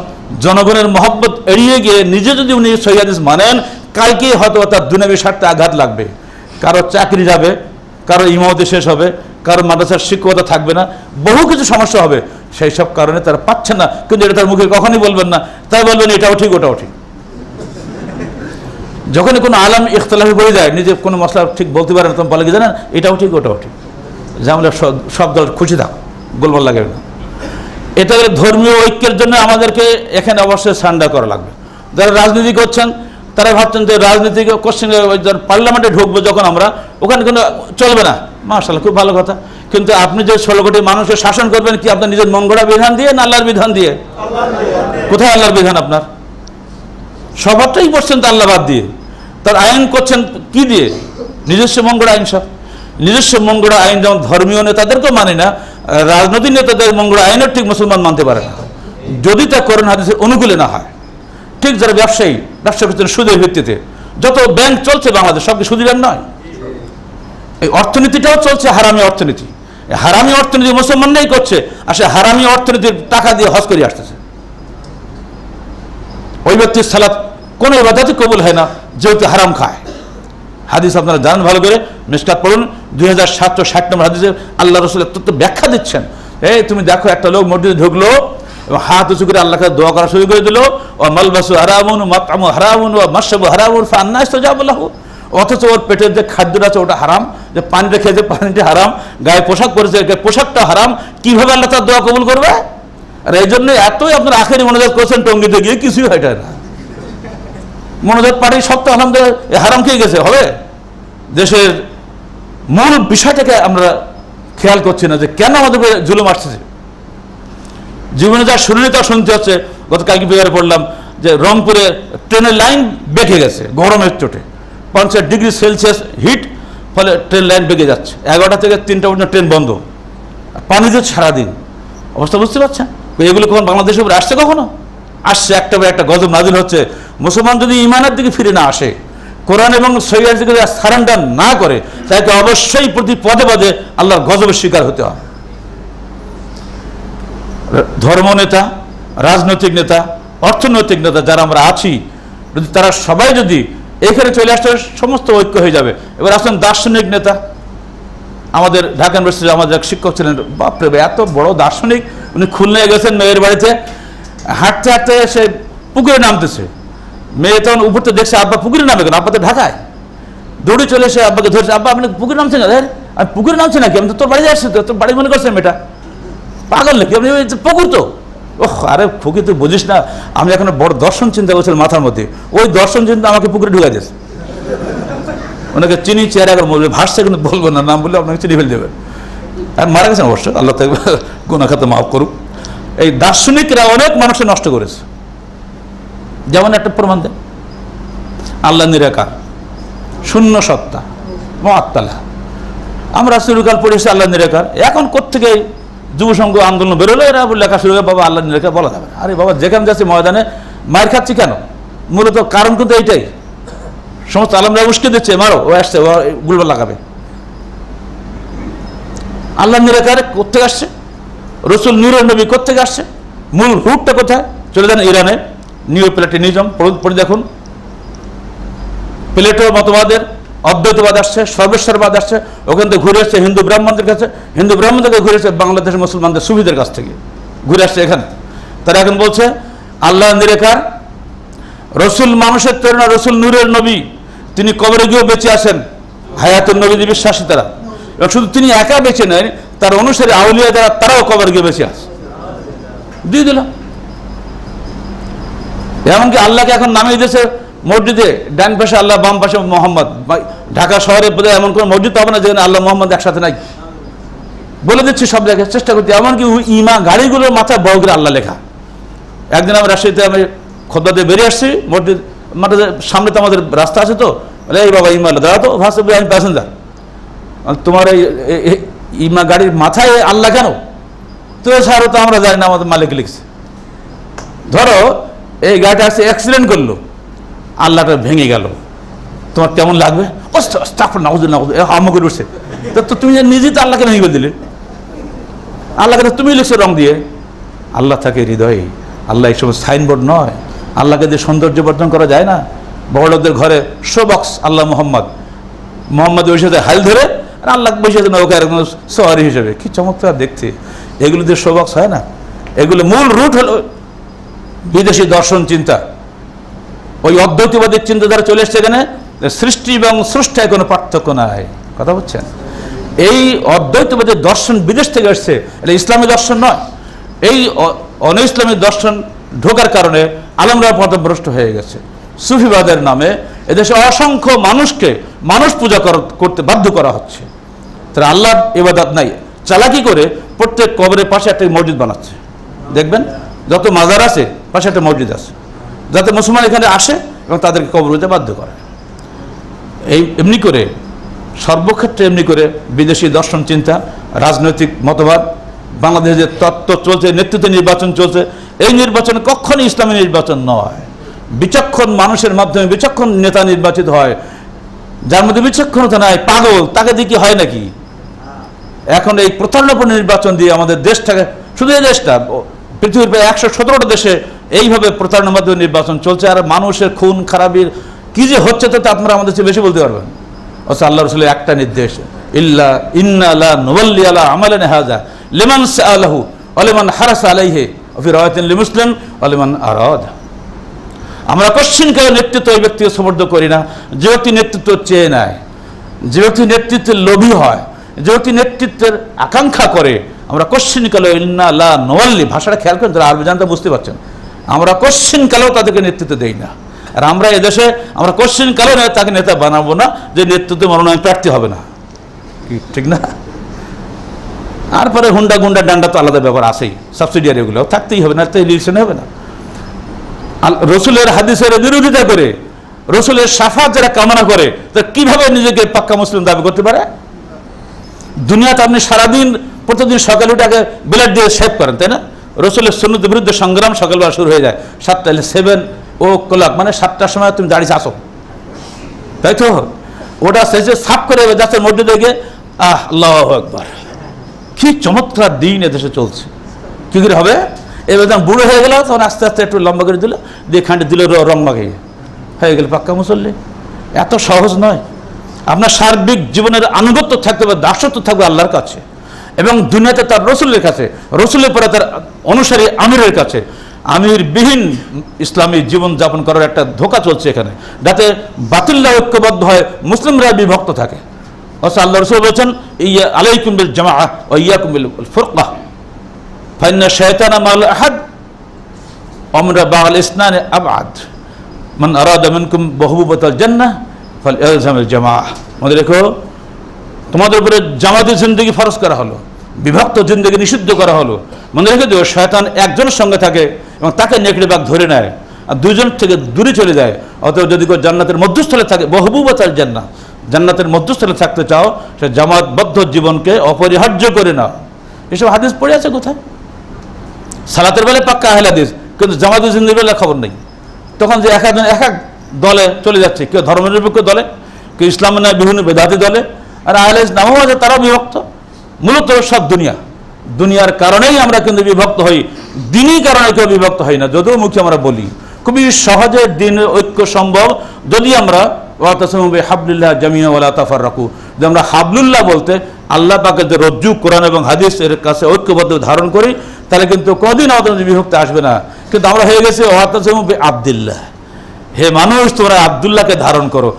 জনগণের মহব্বত এড়িয়ে গিয়ে নিজে যদি উনি সহিহ হাদিস মানেন, কালকে হয়তো তার দুনিয়াবী স্বার্থে আঘাত লাগবে, কারো চাকরি যাবে, কারো ইমামতি শেষ হবে, কারো মাদ্রাসার শিক্ষকতা থাকবে না, বহু কিছু সমস্যা হবে। সেই সব কারণে তারা পাচ্ছেন না, কিন্তু এটা তার মুখে কখনই বলবেন না, তাই বলবেন এটাও ঠিক ওটাও ঠিক। যখনই কোনো আলেম ইখতিলাফে পড়ে যায়, নিজে কোনো মশলা ঠিক বলতে পারে না, তখন বলে কি জানেন, এটাও ঠিক ওটাও ঠিক। যে আমরা সব দল খুশি থাক, গোলমাল লাগে না। এটা ধর্মীয় ঐক্যের জন্য আমাদেরকে এখানে অবশ্যই সান্ডা করা লাগবে। যারা রাজনীতি করছেন তারা ভাবছেন যে রাজনীতিকে কোশ্চেন পার্লামেন্টে ঢুকবো যখন আমরা, ওখানে কোনো চলবে না। মাশাআল্লাহ, খুব ভালো কথা। কিন্তু আপনি যে 16 কোটি মানুষের শাসন করবেন কি আপনার নিজের মন গড়া বিধান দিয়ে না আল্লাহর বিধান দিয়ে? কোথায় আল্লাহর বিধান আপনার? সবারটাই করছেন তো আল্লাহ বাদ দিয়ে। তার আইন করছেন কি দিয়ে? নিজস্ব মন গড়া আইন। সব নিজস্ব মন গড়া আইন যেমন ধর্মীয় নেতাদেরকেও মানে না, রাজনৈতিক নেতাদের মন গড়া আইনও ঠিক মুসলমান মানতে পারে না, যদি তা কোরআন হাদিসের অনুকূলে না হয়। ঠিক যারা ব্যবসায়ী, ব্যবসা করছেন সুদের ভিত্তিতে, যত ব্যাংক চলছে বাংলাদেশ সব কি সুদী ব্যাংক নয়? এই অর্থনীতিটাও চলছে হারামি অর্থনীতি। হারামি অর্থনীতি মুসলমানরাই করছে, আর সে হারামি অর্থনীতির টাকা দিয়ে হজ করে আসতেছে। ওই ব্যক্তির সালাত কোনো ইবাদতই কবুল হয় না যেহেতু হারাম খায়। হাদিস আপনারা জানেন ভালো করে, মিশকাত পড়ুন, 2760 নম্বর হাদিসে আল্লাহ রাসূল তত ব্যাখ্যা দিচ্ছেন। এই তুমি দেখো, একটা লোক মসজিদে ঢুকলো এবং হাত উঁচু করে আল্লাহকে দোয়া করা শুরু করে দিল, ও মালবাসু হারামুন ওয়া মাতআমু হারামুন ওয়া মাশরাবু হারামুন ফাআন্না ইস্তাজাবু লাহু, অথচ ওর পেটের যে খাদ্যটা আছে ওটা হারাম, যে পানিটা খেয়েছে পানিটা হারাম, গায়ে পোশাক পরেছে পোশাকটা হারাম, কিভাবে আল্লাহ তার দোয়া কবুল করবে? আর এই জন্য এতই আপনার আখেরি মনোজাত করছেন টঙ্গিতে গিয়ে, কিছুই হয় না। মনোজাত পাড়ি সব তো আলহামদুলিল্লাহ হারাম খেয়ে গেছে। হবে দেশের মূল বিষয়টাকে আমরা খেয়াল করছি না যে কেন আমাদের জুলুম আসতেছে। জীবনে যা শুনিনি তা শুনতে হচ্ছে। গতকালকে পেপারে পড়লাম যে রংপুরে ট্রেনের লাইন বেঁকে গেছে গরমের চোটে, 50 ডিগ্রি সেলসিয়াস হিট, ফলে ট্রেন লাইন বেঁকে যাচ্ছে। 11টা থেকে 3টা পর্যন্ত ট্রেন বন্ধ, পানি দিচ্ছে সারাদিন। অবস্থা বুঝতে পারছেন? এগুলো কখন বাংলাদেশের উপরে আসছে? কখনো আসছে? একটা একটা গজব নাজিল হচ্ছে। মুসলমান যদি ইমানের দিকে ফিরে না আসে, কোরআন এবং সহিহ হাদিসকে সারেন্ডার না করে, তাকে অবশ্যই প্রতি পদে পদে আল্লাহর গজবের শিকার হতে হয়। ধর্ম নেতা, রাজনৈতিক নেতা, অর্থনৈতিক নেতা যারা আমরা আছি, যদি তারা সবাই যদি এখানে চলে আসতে, সমস্ত ঐক্য হয়ে যাবে। এবার আসেন দার্শনিক নেতা। আমাদের ঢাকা ইউনিভার্সিটির আমাদের এক শিক্ষক ছিলেন, বাপরে এত বড় দার্শনিক, উনি খুলনায় গেছেন মেয়ের বাড়িতে, হাঁটতে হাঁটতে সে পুকুরে নামতেছে। মেয়ে তখন উপর তো দেখছে, আব্বা পুকুরে নামে কেন? আব্বা তো ঢাকায়। দৌড়ে চলে এসে আব্বাকে ধরেছে, আব্বা আপনি পুকুরে নামছেন না? আমি পুকুরে নামছি নাকি? আমি তো তোর বাড়িতে আসছি, তো তোর বাড়ি মনে করছেন মেয়েটা পাগল নাকি? আপনি পুকুর তো। ওহ, আরে ফুকি তুই বুঝিস না, আমি এখন বড় দর্শন চিন্তা করছিলাম মাথার মধ্যে, ওই দর্শন চিন্তা আমাকে পুকুরে ঢুকাই দিয়েছে। ওনাকে চিনি, চেয়ারে একবার বলবে, ভাসছে কিন্তু বলবো না, নাম বললে আপনাকে চিনি ফেলে দেবেন। আর মারা গেছেন অবশ্য, আল্লাহ তাকে গুনাহ খাতা মাফ করুক। এই দার্শনিকরা অনেক মানুষকে নষ্ট করেছে। যেমন একটা প্রমাণ দেন, আল্লাহ নিরাকার, শূন্য সত্তা, মুআত্তালা। আমরা চিরকাল পড়েছি আল্লাহ নিরাকার। এখন কোত্থেকে যুব সংঘ আন্দোলন বেরোলো, এরা লেখা শুরু করে বাবা আল্লাহ নিরাকার বলা যাবে না। আরে বাবা, যেখানে যাচ্ছে ময়দানে মার খাচ্ছি কেন? মূলত কারণ কিন্তু এইটাই, সমস্ত আলমরা উস্কে দিচ্ছে, মারো, ও আসছে, ও গুলবার লাগাবে। আল্লাহ নিরাকার কোত্থেকে আসছে? রসুল নূরের নবী কোত্থেকে আসছে? মূল রুটটা কোথায়? চলে যান ইরানে, নিউ প্লেটোনিজম পড়ে দেখুন। প্লেটোর মতবাদের অদ্বৈতবাদ আসছে, সর্বেশ্বরবাদ আসছে, ওখান থেকে ঘুরে আসছে হিন্দু ব্রাহ্মণদের কাছে, হিন্দু ব্রাহ্মণদেরকে ঘুরে আসছে বাংলাদেশের মুসলমানদের সুফিদের কাছ থেকে ঘুরে আসছে এখানে। তারা এখন বলছে আল্লাহ নিরাকার, রসুল মানুষের প্রেরণা, রসুল নূরের নবী, তিনি কবরে গিয়েও বেঁচে আছেন, হায়াতুন নবী বিশ্বাসী তারা। এবং শুধু তিনি একা বেঁচে নেন, তার অনুসারী আউলিয়া যারা তারাও কবরে গিয়ে বেঁচে আছে, দিয়ে দিল। এমনকি আল্লাহকে এখন নামিয়ে দিয়েছে মসজিদে, ডান পাশে আল্লাহ, বাম পাশে মোহাম্মদ। ঢাকা শহরে বোধহয় এমন কোনো মসজিদ হবে না যেখানে আল্লাহ মোহাম্মদ একসাথে নাই, বলে দিচ্ছি সব জায়গায়, চেষ্টা করছি। এমনকি ইমা গাড়িগুলোর মাথায় বড় করে আল্লাহ লেখা। একদিন আমি রাজশাহীতে আমি খোদবা দিয়ে বেরিয়ে আসছি, মসজিদ মাঠে সামনে তো আমাদের রাস্তা আছে, তো এই বাবা ইমা দাঁড়া তো, ভাবছি আমি প্যাসেঞ্জার, তোমার এই ইমা গাড়ির মাথায় আল্লাহ কেন? তো ছাড়ো, তো আমরা জানি না, আমাদের মালিক লিখছে। ধরো এই গাড়িটা আসছে, অ্যাক্সিডেন্ট করলো, আল্লাহটা ভেঙে গেল, তোমার কেমন লাগবে? হাম করে উঠছে। তো তুমি নিজেই তো আল্লাহকে ভেঙে দিলে, আল্লাহকে তো তুমি লিখছো রং দিয়ে। আল্লাহ থাকে হৃদয়ে, আল্লাহ এই সময় সাইনবোর্ড নয়। আল্লাহকে দিয়ে সৌন্দর্য বর্ধন করা যায় না। বড় লোকদের ঘরে শোবক্স আল্লাহ মোহাম্মদ, মোহাম্মদ বসে হাল ধরে, আর আল্লাহ বসে নৌকা এরকম সওয়ারি হিসেবে, কি চমৎকার দেখতে। এগুলো দিয়ে শোবক্স হয় না। এগুলো মূল রুট হলো বিদেশি দর্শন চিন্তা। ওই অদ্বৈতবাদের চিন্তাধারা চলে এসছে এখানে, সৃষ্টি এবং স্রষ্টায় কোনো পার্থক্য নাই। কথা বলছেন? এই অদ্বৈতবাদের দর্শন বিদেশ থেকে এসছে, এটা ইসলামী দর্শন নয়। এই অন ইসলামী দর্শন ঢোকার কারণে আলেমরা পথভ্রষ্ট হয়ে গেছে। সুফিবাদের নামে এদেশে অসংখ্য মানুষকে মানুষ পূজা করতে বাধ্য করা হচ্ছে। তারা আল্লাহর ইবাদত নাই, চালাকি করে প্রত্যেক কবরের পাশে একটা মসজিদ বানাচ্ছে। দেখবেন যত মাজার আছে পাশে একটা মসজিদ আছে, যাতে মুসলমান এখানে আসে এবং তাদেরকে কবর হতে বাধ্য করে। এই এমনি করে সর্বক্ষেত্রে এমনি করে বিদেশি দর্শন চিন্তা, রাজনৈতিক মতবাদ, বাংলাদেশে যে তত্ত্ব চলছে, নেতৃত্ব নির্বাচন চলছে, এই নির্বাচন কখনই ইসলামী নির্বাচন নয়। বিচক্ষণ মানুষের মাধ্যমে বিচক্ষণ নেতা নির্বাচিত হয়। যার মধ্যে বিচক্ষণতা নাই, পাগল, তাকে দিয়ে কি হয় নাকি? এখন এই প্রতারণাপূর্ণ নির্বাচন দিয়ে আমাদের দেশটাকে, শুধু এই দেশটা, পৃথিবীর প্রায় 117টা দেশে এইভাবে প্রতারণার মাধ্যমে নির্বাচন চলছে। আর মানুষের খুন খারাপির কি যে হচ্ছে, তো আপনারা আমাদের চেয়ে বেশি বলতে পারবেন। অথচ আল্লাহ রসুলের একটা নির্দেশ, ইল্লা ইন্না লা নুওয়াল্লি আলা আমালিন হাযা লিমান সাআলাহু ওয়া লিমান হারাসা আলাইহি ওয়া ফি রাওয়ায়াতিন লিমুসলিম ওয়া লিমান আরাদা। আমরা কোশ্চিনকালে নেতৃত্ব ওই ব্যক্তিকে সমর্থ করি না যে ব্যক্তি নেতৃত্ব চেয়ে নেয়, যে ব্যক্তি নেতৃত্বের লোভী হয়, যে ব্যক্তি নেতৃত্বের আকাঙ্ক্ষা করে। আমরা কোশ্চিনকালে ইন্না লা নুওয়াল্লি, ভাষাটা খেয়াল করেন, যারা আরবি জানতে বুঝতে পারছেন, আমরা কোশ্চিনকালেও তাদেরকে নেতৃত্ব দেই না। আর আমরা এদেশে আমরা কোশ্চিনকালেও তাকে নেতা বানাবো না যে নেতৃত্বে মনোনয়ন প্রার্থী হবে না, কি ঠিক না? তারপরে হুন্ডা গুন্ডা ডান্ডা তো আলাদা ব্যাপার আছেই, সাবসিডিয়ারি ওগুলো থাকতেই হবে না, তো ইলেকশনে হবে না। রসুলের হাদিসের বিরোধিতা করে, রসুলের শাফাত যারা কামনা করে, তা কিভাবে নিজেকে পাক্কা মুসলিম দাবি করতে পারে? দুনিয়াতে আপনি সারাদিন প্রতিদিন সকালে উঠে আগে ব্লেড দিয়ে শেভ করেন, তাই না? রসুলের সুন্নতের বিরুদ্ধে সংগ্রাম সকালবেলা শুরু হয়ে যায় 7:07 মানে 7টার সময় তুমি দাঁড়িয়ে আসো, তাই তো? ওটা শেষে সাফ করে যাচ্ছে মসজিদে গিয়ে, আল্লাহু আকবার, কি চমৎকার দিন এদেশে চলছে। কি করে হবে? এবার যখন বুড়ো হয়ে গেল, তখন আস্তে আস্তে একটু লম্বা করে দিল, দিয়ে খান্ডে দিল রং মাখিয়ে, হয়ে গেল পাক্কা মুসল্লি। এত সহজ নয়। আপনার সার্বিক জীবনের আনুগত্য থাকতে হবে, দাসত্ব থাকবে আল্লাহর কাছে, এবং দুনিয়াতে তার রসুলের কাছে, রসুলের পরে তার অনুসারী আমিরের কাছে। আমিরবিহীন ইসলামী জীবন যাপন করার একটা ধোঁকা চলছে এখানে, যাতে বাতিলরা ঐক্যবদ্ধ হয়, মুসলিমরা বিভক্ত থাকে। অথচ আল্লাহ রসুল বলছেন, ইয়া আলাইকুম বিল জামাআহ ওয়া ইয়াকুম বিল ফুরকাহ ফাইন্না শায়তানা মাল আহাদ আমরা বাল ইসনান আবআদ মান আরাদা মিনকুম বহুবাতাল জান্নাহ ফালইলজামিল জামাআহ। মনে রেখো, তোমাদের উপরে জামাতি জিন্দেগি ফরজ করা হলো, বিভক্ত জিন্দেগি নিষিদ্ধ করা হলো। মনে রেখে দিও, শয়তান একজনের সঙ্গে থাকে এবং তাকে নেকড়ে বাঘ ধরে নেয়, আর দুজন থেকে দূরে চলে যায়। অতএব যদি কেউ জান্নাতের মধ্যস্থলে থাকে, বহুবাতাল জান্নাহ, জান্নাতের মধ্যস্থলে থাকতে চাও, সে জামাতবদ্ধ জীবনকে অপরিহার্য করে নাও। এসব হাদিস পড়ে আছে কোথায়? সালাতের বেলায় পাক্কা আহলে হাদিস, কিন্তু জামাতের জিন্দেগির বেলায় খবর নেই। তখন যে এক এক দলে চলে যাচ্ছে, কেউ ধর্মনিরপেক্ষ দলে, কেউ ইসলাম না বিভিন্ন বেদাতি দলে, আর আহলে হাদিস নামও আছে, তারাও বিভক্ত। মূলত সব দুনিয়া দুনিয়ার কারণেই আমরা কিন্তু বিভক্ত হই, দিনই কারণে কেউ বিভক্ত হই না, যদিও মুখে আমরা বলি। খুবই সহজে দিন ঐক্য সম্ভব যদি আমরা ওয়াতাসিমু বিহাবলিল্লাহ জামিআন ওয়া লা তাফাররাকু, যে আমরা হাবলুল্লাহ বলতে আল্লাহ পাকের যে রজ্জু কোরআন এবং হাদিস এর কাছে ঐক্যবদ্ধ ধারণ করি, তাহলে কিন্তু কোনদিন আমাদের বিভক্তি আসবে না। কিন্তু আমরা হয়ে গেছি ওয়াতাসিমু বিআবদিল্লাহ, হে মানুষ তোমরা আব্দুল্লাহকে ধারণ করো,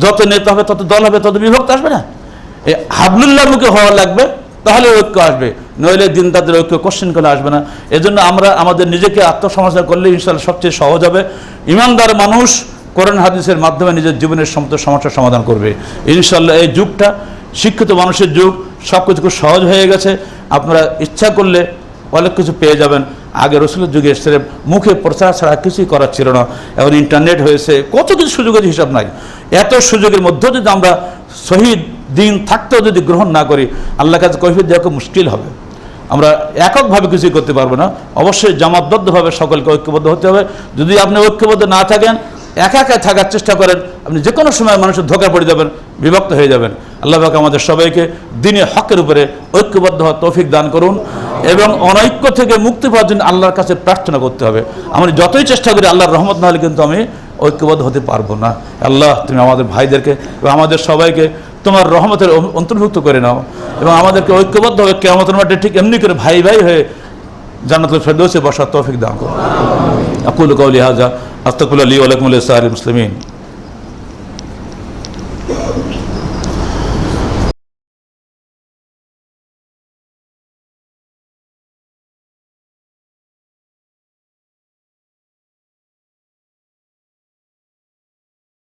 যত নেতা হবে তত দল হবে তত বিভক্ত আসবে না। এই হাবলুল্লাহর মুখে হওয়া লাগবে, তাহলে ঐক্য আসবে, নইলে দিন তাদের ঐক্য কোশ্চেন করে আসবে না। এজন্য আমরা আমাদের নিজেকে আত্মসমালোচনা করলে ইনশাআল্লাহ সবচেয়ে সহজ হবে। ইমানদার মানুষ কোরআন হাদিসের মাধ্যমে নিজের জীবনের সমস্ত সমস্যার সমাধান করবে ইনশাআল্লাহ। এই যুগটা শিক্ষিত মানুষের যুগ, সব কিছু খুব সহজ হয়ে গেছে। আপনারা ইচ্ছা করলে অনেক কিছু পেয়ে যাবেন। আগে রসুলের যুগে সেরে মুখে প্রচার ছাড়া কিছুই করার ছিল না, এখন ইন্টারনেট হয়েছে, কত কিছু সুযোগের হিসাব নাই। এত সুযোগের মধ্যেও যদি আমরা শহীদ দিন থাকতেও যদি গ্রহণ না করি, আল্লাহর কাছে কৈফিয়ত দেওয়া খুব মুশকিল হবে। আমরা এককভাবে কিছুই করতে পারবো না, অবশ্যই জামাতবদ্ধভাবে সকলকে ঐক্যবদ্ধ হতে হবে। যদি আপনি ঐক্যবদ্ধ না থাকেন, একা একা থাকার চেষ্টা করেন, আপনি যে কোনো সময় মানুষের ধোঁকা পড়ে যাবেন, বিভক্ত হয়ে যাবেন। আল্লাহ পাক আমাদের সবাইকে দ্বীনে হকের উপরে ঐক্যবদ্ধ হওয়ার তৌফিক দান করুন এবং অনৈক্য থেকে মুক্তি পাওয়ার জন্য আল্লাহর কাছে প্রার্থনা করতে হবে। আমি যতই চেষ্টা করি আল্লাহর রহমত না হলে কিন্তু আমি ঐক্যবদ্ধ হতে পারবো না। আল্লাহ তুমি আমাদের ভাইদেরকে এবং আমাদের সবাইকে তোমার রহমতের অন্তর্ভুক্ত করে নাও এবং আমাদেরকে ঐক্যবদ্ধ হবে কিয়ামতের মাঠে ঠিক এমনি করে ভাই ভাই হয়ে জান্নাতুল ফেরদৌসে বসার তৌফিক দান করো। আকুলু কাউলি হাযা আস্তাগফিরুল্লাহ লি ওয়া লাকুম ওয়া লিসাইরিল মুসলিমিন।